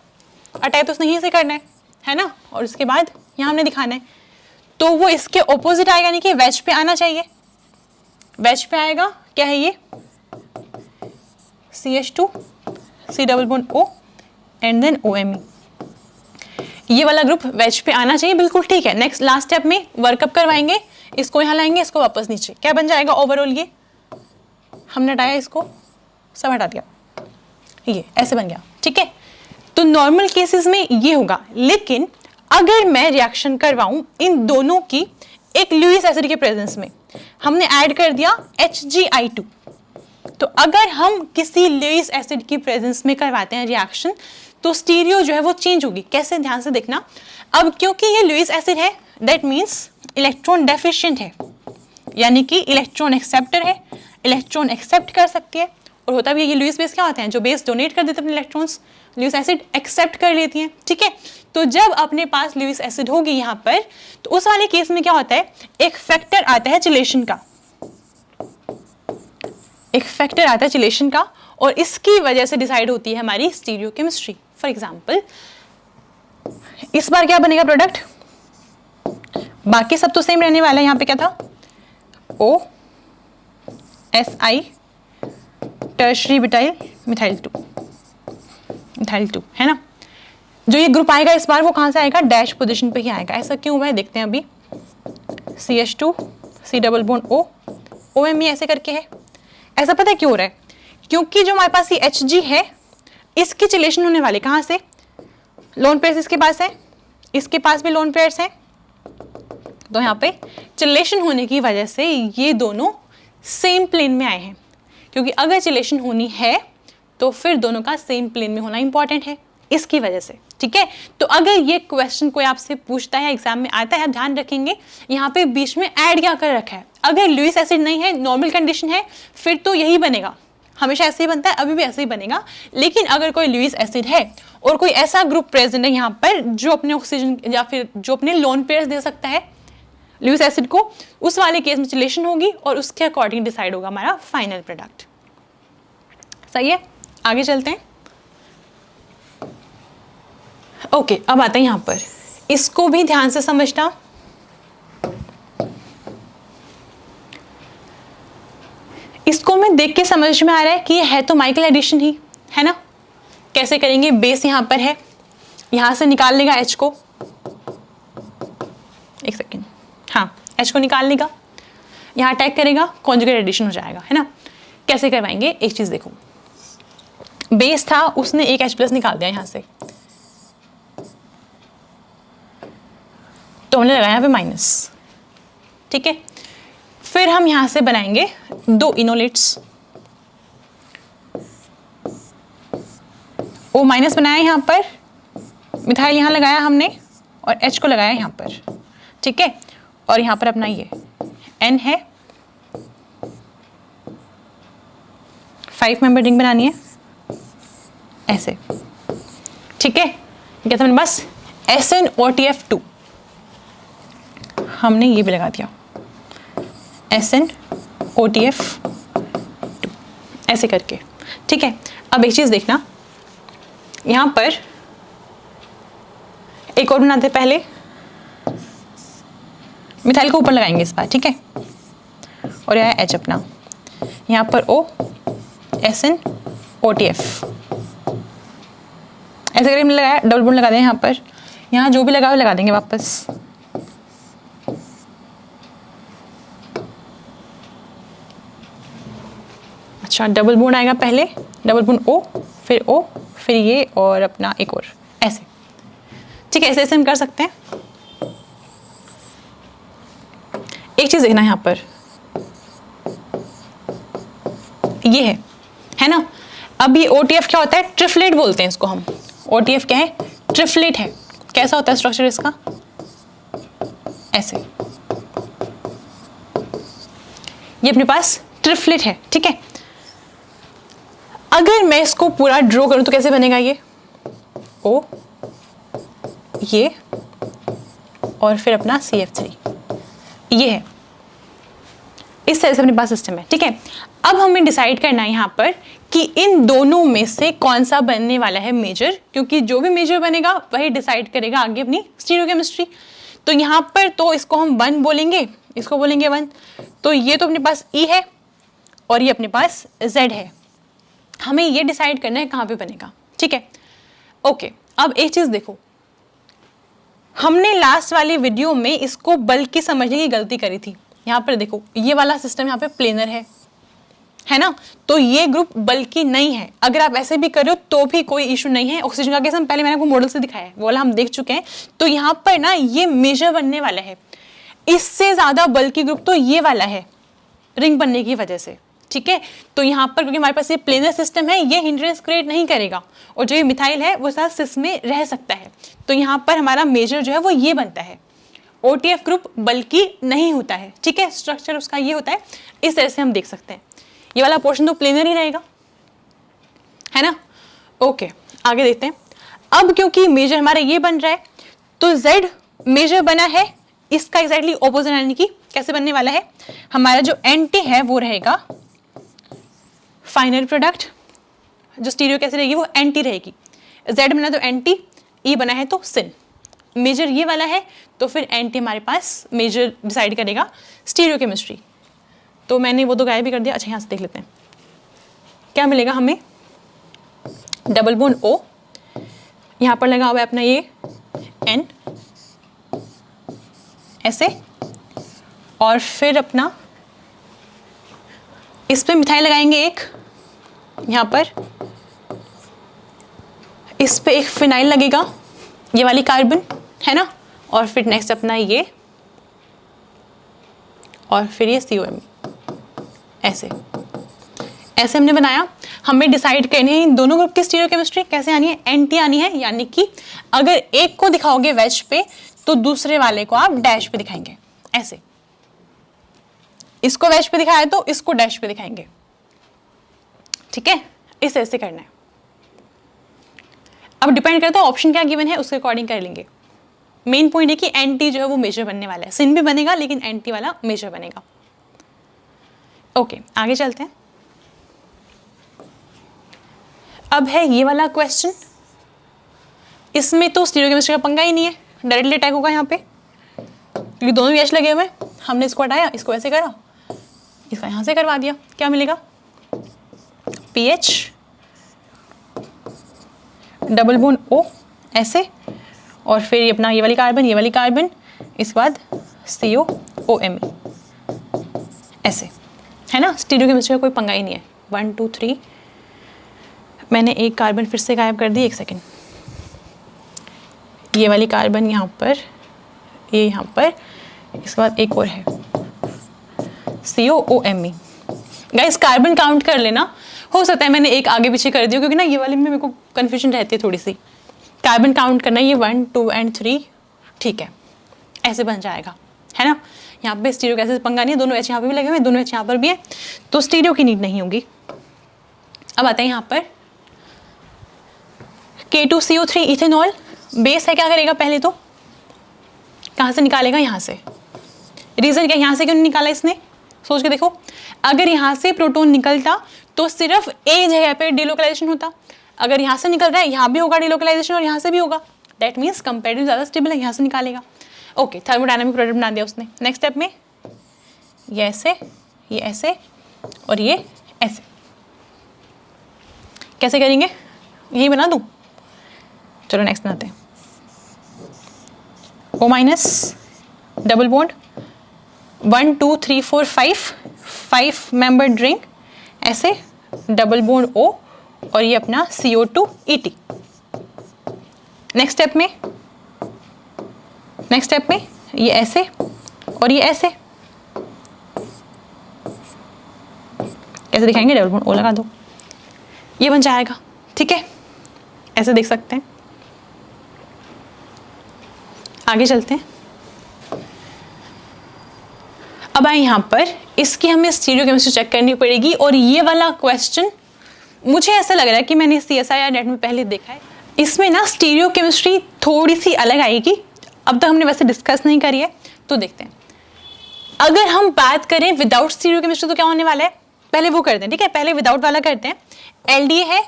अटैक तो नहीं से करना है ना, और उसके बाद यहाँ हमने दिखाना है, तो वो इसके ऑपोजिट आएगा, यानी कि वेज पे आना चाहिए। वेज पे आएगा, क्या है ये, CH2 C double bond O and then OMe, ये वाला ग्रुप वेज पे आना चाहिए, बिल्कुल ठीक है। नेक्स्ट लास्ट स्टेप में वर्कअप करवाएंगे, इसको यहाँ लाएंगे, इसको वापस नीचे, क्या बन जाएगा ओवरऑल, ये हमने हटाया, इसको सब हटा दिया, ये ऐसे बन गया, ठीक है। तो नॉर्मल केसेस में ये होगा, लेकिन अगर मैं रिएक्शन करवाऊं इन दोनों की एक लुईस एसिड के प्रेजेंस में, हमने ऐड कर दिया HgI2, तो अगर हम किसी लुईस एसिड की प्रेजेंस में करवाते हैं रिएक्शन, तो स्टीरियो जो है वो चेंज होगी। कैसे, ध्यान से देखना। अब क्योंकि ये लुईस एसिड है, दैट मीन्स इलेक्ट्रॉन डेफिशिएंट है, यानी कि इलेक्ट्रॉन एक्सेप्टर है, इलेक्ट्रॉन एक्सेप्ट कर सकती है। और होता भी ये लुईस बेस क्या होते हैं, जो बेस डोनेट कर देते हैं अपने इलेक्ट्रॉन्स, लुईस एसिड एक्सेप्ट कर लेती हैं, ठीक है। तो जब अपने पास लुईस एसिड होगी यहाँ पर, तो उस वाले केस में क्या होता है, एक फैक्टर आता है चिलेशन का, एक फैक्टर आता है चिलेशन का, और इसकी वजह से डिसाइड होती है हमारी स्टीरियोकेमिस्ट्री। फॉर एग्जाम्पल, इस बार क्या बनेगा प्रोडक्ट, बाकी सब तो सेम रहने वाला है। यहाँ पे क्या था, OSI टर्शरी ब्यूटाइल मिथाइल 2 है ना। जो ये ग्रुप आएगा इस बार वो कहाँ से आएगा, डैश पोजीशन पे ही आएगा। ऐसा क्यों हुआ है देखते हैं अभी। CH2 C double bond O OMe ऐसे करके है। ऐसा पता है क्यों हो रहा है, क्योंकि जो हमारे पास ये Hg है, इसकी चिलेशन होने वाले कहाँ से, लोन पेयर्स इसके पास है, इसके पास भी लोन पेयर्स हैं, तो यहाँ पे चिलेशन होने की वजह से ये दोनों सेम प्लेन में आए हैं। क्योंकि अगर चिलेशन होनी है तो फिर दोनों का सेम प्लेन में होना इंपॉर्टेंट है, इसकी वजह से, ठीक है। तो अगर ये क्वेश्चन कोई आपसे पूछता है, एग्जाम में आता है, ध्यान रखेंगे यहाँ पे बीच में ऐड क्या कर रखा है, अगर लुईस एसिड नहीं है, नॉर्मल कंडीशन है, फिर तो यही बनेगा, हमेशा ऐसे ही बनता है, अभी भी ऐसे ही बनेगा। लेकिन अगर कोई लुईस एसिड है और कोई ऐसा ग्रुप प्रेजेंट है यहाँ पर जो अपने ऑक्सीजन या फिर जो अपने लोन पेयर्स दे सकता है लुईस एसिड को, उस वाले केस में चिलेशन होगी और उसके अकॉर्डिंग डिसाइड होगा हमारा फाइनल प्रोडक्ट। सही है, आगे चलते हैं। ओके, अब आता है यहाँ पर, इसको भी ध्यान से समझना। इसको मैं देख के समझ में आ रहा है कि ये है तो माइकल एडिशन ही है ना। कैसे करेंगे, बेस यहाँ पर है, यहाँ से निकाल लेगा H को, एक सेकेंड, हाँ H को निकाल लेगा, यहाँ अटैक करेगा, कॉन्जुगेट एडिशन हो जाएगा, है ना। कैसे करवाएंगे, एक चीज देखो, बेस था उसने एक H+ निकाल दिया यहाँ से, तो हमने लगाया यहाँ पे माइनस, ठीक है। फिर हम यहाँ से बनाएंगे 2 इनोलेट्स, O- बनाया यहाँ पर, मिथाइल यहाँ लगाया हमने और H को लगाया यहाँ पर, ठीक है। और यहाँ पर अपना ये N है, 5 मेंबर रिंग बनानी है ऐसे, ठीक है। क्या था मेरे पास SnOTF2, हमने ये भी लगा दिया SnOTF2 ऐसे करके, ठीक है। अब एक चीज देखना, यहां पर एक और बनाते पहले, मिथाइल को ऊपर लगाएंगे इस बार, ठीक है। और यह H अपना, यहां पर O SnOTF ऐसे करके हमने लगाया, डबल बॉन्ड लगा दें यहाँ पर, यहाँ जो भी लगा वो लगा देंगे वापस। अच्छा, डबल बॉन्ड आएगा पहले, डबल बॉन्ड O, फिर O, फिर ये और अपना एक और ऐसे, ठीक है। ऐसे ऐसे हम कर सकते हैं। एक चीज देखना यहाँ पर, ये है ना। अब ये OTF क्या होता है, ट्रिफलेट बोलते हैं इसको हम। OTF क्या है, ट्रिफलेट है। कैसा होता है स्ट्रक्चर इसका, ऐसे, ये अपने पास ट्रिफलेट है, ठीक है। अगर मैं इसको पूरा ड्रॉ करूं तो कैसे बनेगा, ये O, ये और फिर अपना CF3, ये है। इस तरह से अपने पास सिस्टम है, ठीक है। अब हमें डिसाइड करना है यहाँ पर कि इन दोनों में से कौन सा बनने वाला है मेजर, क्योंकि जो भी मेजर बनेगा वही डिसाइड करेगा आगे अपनी स्टीरियोकेमिस्ट्री। तो यहाँ पर तो इसको हम 1 बोलेंगे, इसको बोलेंगे 1, तो ये तो अपने पास E है और ये अपने पास Z है। हमें ये डिसाइड करना है कहाँ पे बनेगा, ठीक है। ओके, अब एक चीज देखो, हमने लास्ट वाली वीडियो में इसको बल्कि समझने की गलती करी थी। यहाँ पर देखो, ये वाला सिस्टम यहाँ पे प्लेनर है ना, तो ये ग्रुप बल्कि नहीं है। अगर आप ऐसे भी करो तो भी कोई इशू नहीं है। ऑक्सीजन का केस हम पहले मैंने आपको मॉडल से दिखाया है, वो वाला हम देख चुके हैं। तो यहाँ पर ना ये मेजर बनने वाला है, इससे ज्यादा बल्कि ग्रुप तो ये वाला है रिंग बनने की वजह से, ठीक है। तो यहाँ पर क्योंकि हमारे पास ये प्लेनर सिस्टम है, ये हिंड्रेंस क्रिएट नहीं करेगा और जो ये मिथाइल है वो साथ सिस में रह सकता है। तो यहाँ पर हमारा मेजर जो है वो ये बनता है। OTF ग्रुप बल्कि नहीं होता है, ठीक है। स्ट्रक्चर उसका ये होता है, इस तरह से हम देख सकते हैं। ये वाला पोर्शन तो प्लेनर ही रहेगा, है ना। ओके, आगे देखते हैं। अब क्योंकि मेजर हमारा ये बन रहा है, तो Z मेजर बना है, इसका एग्जैक्टली ऑपोजिट, यानी कि कैसे बनने वाला है, हमारा जो एंटी है वो रहेगा फाइनल प्रोडक्ट। जो स्टीरियो कैसे रहेगी, वो एंटी रहेगी। Z बना तो एंटी, E बना है तो सिन। मेजर ये वाला है, तो फिर एंटी हमारे पास मेजर डिसाइड करेगा स्टीरियोकेमिस्ट्री। तो मैंने वो तो गायब भी कर दिया। अच्छा, यहाँ से देख लेते हैं क्या मिलेगा हमें। डबल बॉन्ड O, यहाँ पर लगा हुआ है अपना ये N ऐसे, और फिर अपना इस पे मिथाइल लगाएंगे एक, यहाँ पर इस पे एक फिनाइल लगेगा, ये वाली कार्बन, है ना। और फिर नेक्स्ट अपना ये, और फिर ये COM, ऐसे ऐसे हमने बनाया। हमें डिसाइड करनी है इन दोनों ग्रुप की स्टीरियोकेमिस्ट्री कैसे आनी है, एंटी आनी है, यानी कि अगर एक को दिखाओगे वेज पे तो दूसरे वाले को आप डैश पे दिखाएंगे, ऐसे। इसको वैश पे दिखाया तो इसको डैश पे दिखाएंगे, ठीक है, इस ऐसे करना है। अब डिपेंड करता है ऑप्शन क्या गिवन है, उसके अकॉर्डिंग कर लेंगे। मेन पॉइंट है कि एंटी जो है वो मेजर बनने वाला है, सिन भी बनेगा लेकिन एंटी वाला मेजर बनेगा। ओके, आगे चलते हैं। अब है ये वाला क्वेश्चन, इसमें तो स्टीरियोकेमिस्ट्री का पंगा ही नहीं है, डायरेक्टली अटैक होगा यहाँ पे, क्योंकि दोनों एच लगे हुए हैं। हमने इसको हटाया, इसको ऐसे करा, इसका यहाँ से करवा दिया, क्या मिलेगा, PH डबल बॉन्ड O ऐसे, और फिर ये अपना ये वाली कार्बन, इसके बाद COOMe ऐसे, है ना। स्टीरियोकेमिस्ट्री का कोई पंगा ही नहीं है। 1 2 3, मैंने एक कार्बन फिर से गायब कर दी, एक सेकेंड। ये वाली कार्बन यहाँ पर, ये यहाँ पर, इसके बाद एक और है COOMe। गाइस कार्बन काउंट कर लेना, हो सकता है मैंने एक आगे पीछे कर दिया, क्योंकि ना ये वाले में मेरे को कन्फ्यूजन रहती है थोड़ी सी। कार्बन काउंट करना, ये 1 2 एंड 3, ठीक है, ऐसे बन जाएगा, है ना। यहाँ पे स्टीरियो कैसे पंगा नहीं है, दोनों एच यहाँ पे भी लगे हुए हैं, दोनों एच यहाँ पर भी है, तो स्टीरियो की नीड नहीं होगी। अब आते हैं यहाँ पर K2CO3 इथेनॉल, बेस है, क्या करेगा पहले तो कहाँ से निकालेगा, यहाँ से। रीजन क्या, यहाँ से क्यों नहीं निकाला इसने, सोच के देखो। अगर यहाँ से प्रोटॉन निकलता तो सिर्फ एक जगह पे डिलोकलाइजेशन होता, अगर यहाँ से निकल रहा है यहाँ भी होगा डिलोकलाइजेशन और यहाँ से भी होगा, दैट मीन्स कंपेरेटिव ज़्यादा स्टेबल है, यहाँ से निकालेगा। ओके, थर्मोडायनामिक प्रोडक्ट बना दिया उसने। नेक्स्ट स्टेप में ये ऐसे और ये ऐसे, कैसे करेंगे, यही बना दूँ, चलो नेक्स्ट बनाते हैं। O- double bond 1 2 3 4 5 membered ring ऐसे, डबल बॉन्ड O और ये अपना CO2 ET। नेक्स्ट स्टेप में ये ऐसे और ये ऐसे, कैसे दिखाएंगे, डबल बॉन्ड O लगा दो, ये बन जाएगा, ठीक है, ऐसे देख सकते हैं। आगे चलते हैं। अब आए यहाँ पर, इसकी हमें स्टीरियोकेमिस्ट्री चेक करनी पड़ेगी, और ये वाला क्वेश्चन मुझे ऐसा लग रहा है कि मैंने CSI या नेट में पहले देखा है। इसमें ना स्टीरियोकेमिस्ट्री थोड़ी सी अलग आएगी, अब तक हमने वैसे डिस्कस नहीं करी है, तो देखते हैं। अगर हम बात करें विदाउट स्टीरियोकेमिस्ट्री तो क्या होने वाला है, पहले वो करते हैं, ठीक है, पहले विदाउट वाला करते हैं। LDA है,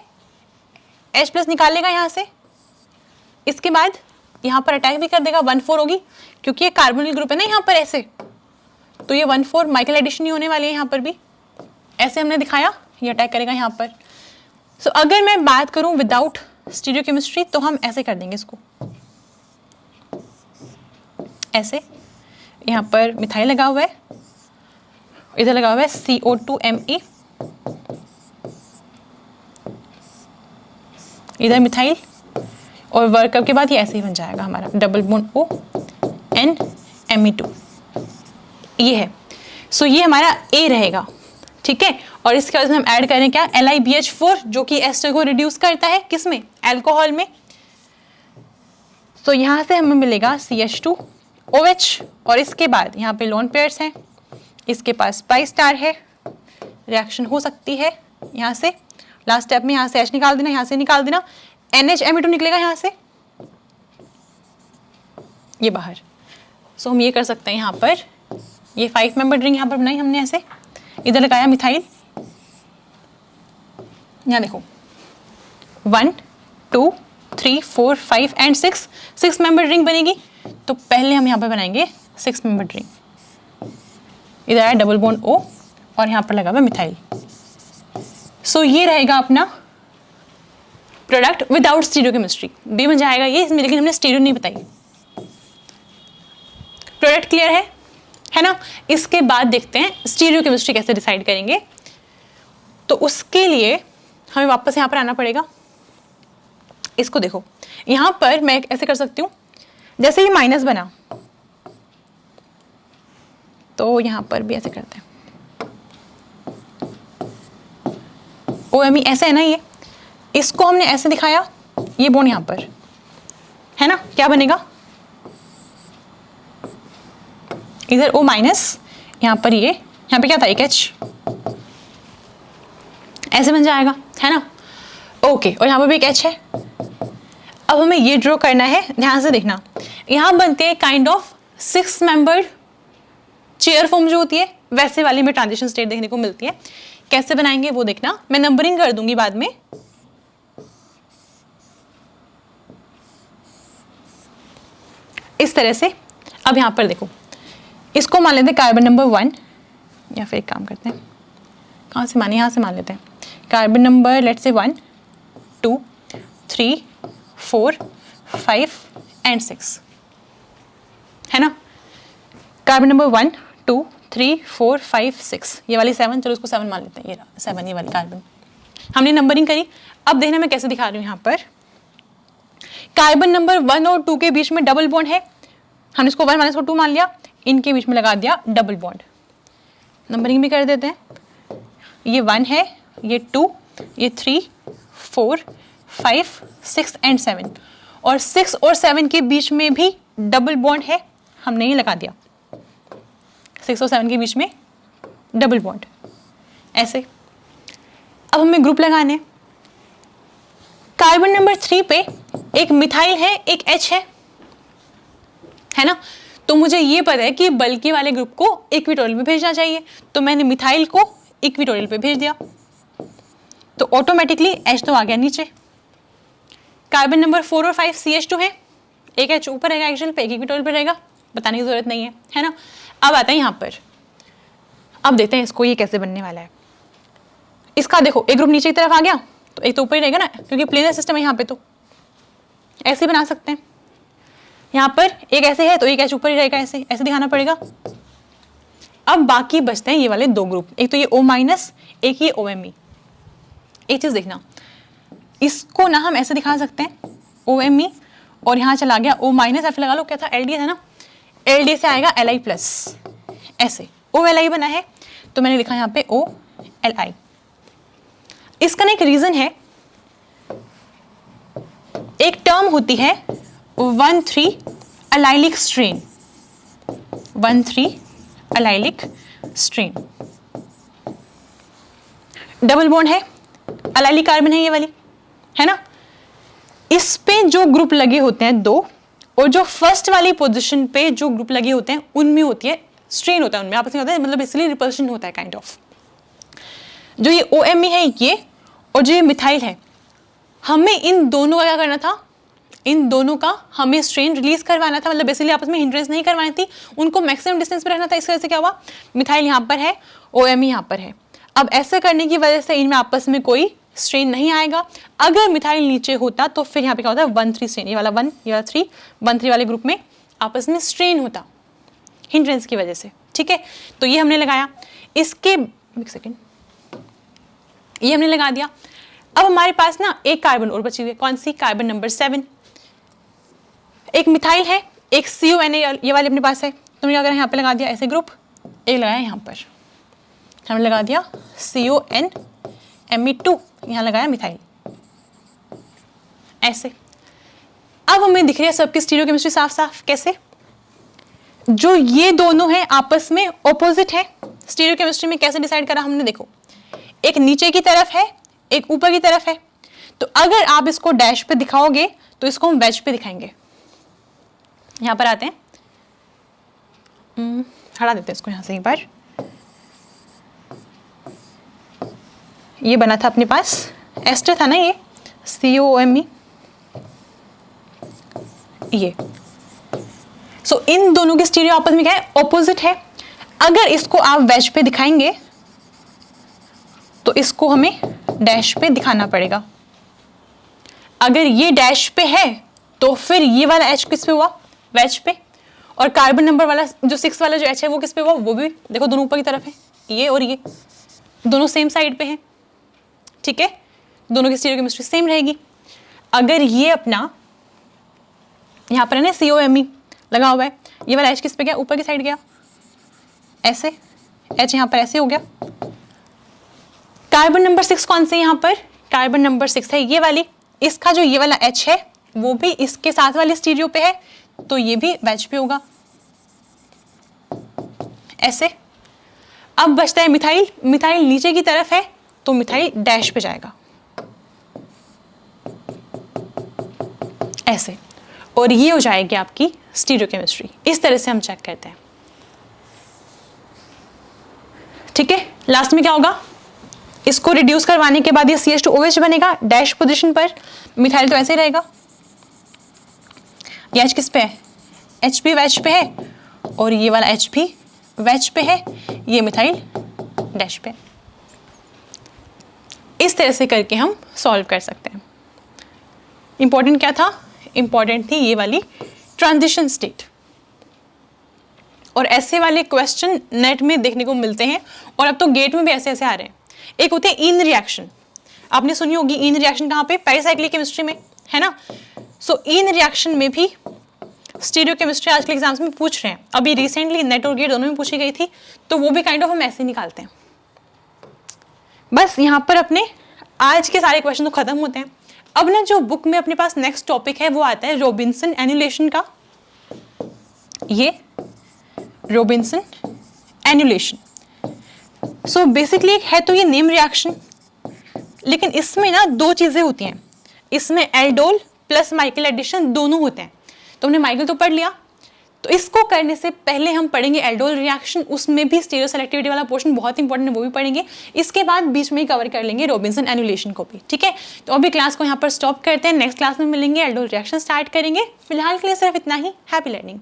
H+ निकाल लेगा यहाँ से, इसके बाद यहाँ पर अटैक भी कर देगा, 1,4 होगी, क्योंकि ये कार्बोनिल ग्रुप है ना यहाँ पर ऐसे, तो ये 1,4 माइकल एडिशन ही होने वाली है यहाँ पर भी, ऐसे हमने दिखाया, ये अटैक करेगा यहाँ पर। सो अगर मैं बात करूँ विदाउट स्टीरियोकेमिस्ट्री तो हम ऐसे कर देंगे इसको, ऐसे, यहाँ पर मिथाइल लगा हुआ है, इधर लगा हुआ है CO2Me, इधर मिथाइल, और वर्कअप के बाद ये ऐसे ही बन जाएगा हमारा double bond O N Me2, ये है। सो ये हमारा A रहेगा, ठीक है, और इसके बाद हम ऐड करें क्या, LiBH4, जो कि एस्टर को रिड्यूस करता है, किसमें, अल्कोहल में। तो यहाँ से हमें मिलेगा CH2OH, और इसके बाद यहाँ पे लोन पेयर्स हैं, इसके पास पाई स्टार है, रिएक्शन हो सकती है यहाँ से। लास्ट स्टेप में यहाँ से H निकाल देना, यहाँ से निकाल देना, NHMe2 निकलेगा यहाँ से, ये बाहर। सो हम ये कर सकते हैं, यहाँ पर ये 5 मेंबर्ड रिंग यहाँ पर बनाई हमने ऐसे, इधर लगाया मिथाइल, यहाँ देखो 1 2 3 4 5 एंड 6 मेंबर्ड रिंग बनेगी। तो पहले हम यहाँ पर बनाएंगे 6 मेंबर्ड रिंग, इधर आया डबल बॉन्ड O और यहाँ पर लगा हुआ मिथाइल। सो ये रहेगा अपना प्रोडक्ट विदाउट स्टीरियोकेमिस्ट्री, बी बन जाएगा ये इसमें, लेकिन हमने स्टीरियो नहीं बताई। प्रोडक्ट क्लियर है ना। इसके बाद देखते हैं स्टीरियोकेमिस्ट्री कैसे डिसाइड करेंगे। तो उसके लिए हमें वापस यहाँ पर आना पड़ेगा। इसको देखो, यहाँ पर मैं ऐसे कर सकती हूँ, जैसे ये माइनस बना तो यहाँ पर भी ऐसे करते हैं, OMe ऐसे है ना, ये इसको हमने ऐसे दिखाया, ये बॉन्ड यहाँ पर है ना, क्या बनेगा, इधर O-, यहाँ पर ये यहाँ पे क्या था, एक H, ऐसे बन जाएगा, है ना। ओके, और यहाँ पर भी एक H है। अब हमें ये ड्रॉ करना है, ध्यान से देखना, यहाँ बनते हैं kind of 6 membered chair form जो होती है, वैसे वाली में ट्रांजिशन स्टेट देखने को मिलती है। कैसे बनाएंगे वो देखना, मैं नंबरिंग कर दूंगी बाद में। इस तरह से। अब यहाँ पर देखो, इसको मान लेते हैं कार्बन नंबर 1, या फिर एक काम करते हैं, कहाँ से माने, यहाँ से मान लेते हैं। Carbon number let's say 1 2 3 4 5 and 6, है ना। कार्बन नंबर 1 2 3 4 5 6, ये वाली 7, चलो इसको 7 मान लेते हैं, ये 7 ये वाली कार्बन। हमने नंबरिंग करी। अब देखना मैं कैसे दिखा रही हूँ। यहाँ पर कार्बन नंबर 1 और 2 के बीच में डबल बॉन्ड है, हमने इसको 1 मान इसको 2 मान लिया, इनके बीच में लगा दिया डबल बॉन्ड। नंबरिंग भी कर देते हैं, ये 1 है, ये 2, ये 3 4 5 6 एंड 7, और 6 और 7 के बीच में भी डबल बॉन्ड है, हमने ये लगा दिया। 6 और 7 के बीच में डबल बॉन्ड, ऐसे। अब हमें ग्रुप लगाने। कार्बन नंबर 3 पे एक मिथाइल है, एक H है ना। तो मुझे ये पता है कि बल्कि वाले ग्रुप को इक्विटोरियल पे भेजना चाहिए, तो मैंने मिथाइल को इक्विटोरियल पे भेज दिया, तो ऑटोमेटिकली H तो आ गया नीचे। कार्बन नंबर 4 और 5 CH2 है, एक H ऊपर रहेगा एक्सियल पे, एक इक्विटोरियल पे रहेगा, बताने की जरूरत नहीं है ना। अब आता है यहाँ पर, अब देखते हैं इसको ये कैसे बनने वाला है। इसका देखो, एक ग्रुप नीचे की तरफ आ गया, तो एक तो ऊपर ही रहेगा ना, क्योंकि प्लेनर सिस्टम है यहाँ पे, तो ऐसे बना सकते हैं। यहाँ पर एक ऐसे है तो एक H ऊपर ही रहेगा, ऐसे ऐसे दिखाना पड़ेगा। अब बाकी बचते हैं ये वाले 2 ग्रुप, एक तो ये O-, एक ये OMe। एक चीज देखना, इसको ना हम ऐसे दिखा सकते हैं OMe, और यहाँ चला गया O-, ऐसे लगा लो, क्या था, LD है ना, LD से आएगा Li+, ऐसे OLi बना है, तो मैंने लिखा यहाँ पे OLi। इसका ना एक रीजन है, एक टर्म होती है 1,3 allylic strain, 1,3 allylic strain, double bond है, अलाइलिक कार्बन है ये वाली, है ना। इस पे जो ग्रुप लगे होते हैं 2, और जो फर्स्ट वाली पोजीशन पे जो ग्रुप लगे होते हैं उनमें होती है स्ट्रेन, होता है उनमें आपस में, होता है मतलब इसलिए रिपल्शन होता है काइंड ऑफ। जो ये OMe है ये, और जो ये मिथाइल है, हमें इन दोनों का क्या करना था, इन दोनों का हमें स्ट्रेन रिलीज करवाना था, मतलब बेसिकली आपस में हिंड्रेंस नहीं करवानी थी, उनको मैक्सिमम डिस्टेंस पे रहना था। इस वजह से क्या हुआ, मिथाइल यहाँ पर है, OMe यहाँ पर है। अब ऐसे करने की वजह से इनमें आपस में कोई स्ट्रेन नहीं आएगा। अगर मिथाइल नीचे होता तो फिर यहाँ पे क्या होता है, 1,3 स्ट्रेन, ये वाला 1 ये वाला 3, 1,3 वाले ग्रुप में आपस में स्ट्रेन होता हिंड्रेंस की वजह से, ठीक है। तो ये हमने लगाया, इसके एक सेकेंड, ये हमने लगा दिया। अब हमारे पास ना एक कार्बन और बची हुई है, कौन सी, कार्बन नंबर 7। एक मिथाइल है, एक CONA ये वाले अपने पास है, तुमने अगर यहाँ पे लगा दिया ऐसे ग्रुप, एक लगाया यहाँ पर, हमने लगा दिया CONMe2, यहाँ लगाया मिथाइल, ऐसे। अब हमें दिख रही है सबकी स्टीरियोकेमिस्ट्री साफ साफ। कैसे, जो ये दोनों हैं आपस में ऑपोजिट है। स्टीरियोकेमिस्ट्री में कैसे डिसाइड करा हमने, देखो, एक नीचे की तरफ है, एक ऊपर की तरफ है, तो अगर आप इसको डैश पे दिखाओगे तो इसको हम वेज पे दिखाएंगे। यहां पर आते हैं, हटा देते हैं इसको यहां से एक बार। ये बना था अपने पास, एस्टर था ना ये, COMe, ये। सो इन दोनों के स्टीरियो आपस में क्या है, ऑपोजिट है। अगर इसको आप वेज पे दिखाएंगे तो इसको हमें डैश पे दिखाना पड़ेगा। अगर ये डैश पे है तो फिर ये वाला H किस पे हुआ, वेज पे, और कार्बन नंबर वाला जो 6 वाला जो H है वो किस पे हुआ, वो भी देखो दोनों ऊपर की तरफ है, ये और ये दोनों सेम साइड पे हैं, ठीक है, दोनों की स्टीरियोकेमिस्ट्री सेम रहेगी। अगर ये अपना यहाँ पर है ना COMe लगा हुआ है, ये वाला H किस पे गया, ऊपर की साइड गया, ऐसे H यहाँ पर ऐसे हो गया। कार्बन नंबर 6 कौन से यहाँ पर, कार्बन नंबर 6 है ये वाली, इसका जो ये वाला H है वो भी इसके साथ वाले स्टीरियो पे है, तो ये भी वेज पे होगा, ऐसे। अब बचता है मिथाइल, मिथाइल नीचे की तरफ है तो मिथाइल डैश पे जाएगा ऐसे, और ये हो जाएगी आपकी स्टीरियोकेमिस्ट्री। इस तरह से हम चेक करते हैं, ठीक है। लास्ट में क्या होगा, इसको रिड्यूस करवाने के बाद ये CH2OH बनेगा डैश पोजीशन पर, मिथाइल तो ऐसे ही रहेगा। ये H किस पे है, H भी वेज पे है, और ये वाला H भी वेज पे है, ये मिथाइल डैश पे। इस तरह से करके हम सॉल्व कर सकते हैं। इंपॉर्टेंट क्या था, इंपॉर्टेंट थी ये वाली ट्रांजिशन स्टेट। और ऐसे वाले क्वेश्चन नेट में देखने को मिलते हैं, और अब तो गेट में भी ऐसे ऐसे आ रहे हैं। एक होते हैं इन रिएक्शन, आपने सुनी होगी इन रिएक्शन कहाँ पे, पेरिसाइक्लिक केमिस्ट्री में, है ना। सो इन रिएक्शन में भी स्टीरियोकेमिस्ट्री आजकल एग्जाम्स में पूछ रहे हैं। अभी रिसेंटली नेट और गेट दोनों में पूछी गई थी, तो वो भी काइंड ऑफ हम ऐसे निकालते हैं। बस यहाँ पर अपने आज के सारे क्वेश्चन तो खत्म होते हैं। अब ना जो बुक में अपने पास नेक्स्ट टॉपिक है वो आता है रॉबिन्सन एन्युलेशन का। ये रॉबिन्सन एन्युलेशन, सो बेसिकली है तो ये नेम रिएक्शन, लेकिन इसमें ना दो चीजें होती हैं। इसमें एल्डोल प्लस माइकल एडिशन दोनों होते हैं। तो हमने माइकल तो पढ़ लिया, तो इसको करने से पहले हम पढ़ेंगे एल्डोल रिएक्शन, उसमें भी स्टीरियो सेलेक्टिविटी वाला पोर्शन बहुत इंपॉर्टेंट है, वो भी पढ़ेंगे। इसके बाद बीच में ही कवर कर लेंगे रॉबिन्सन एन्युलेशन को भी, ठीक है। तो अभी क्लास को यहाँ पर स्टॉप करते हैं, नेक्स्ट क्लास में मिलेंगे, एल्डोल रिएक्शन स्टार्ट करेंगे। फिलहाल के लिए सिर्फ इतना ही। Happy learning.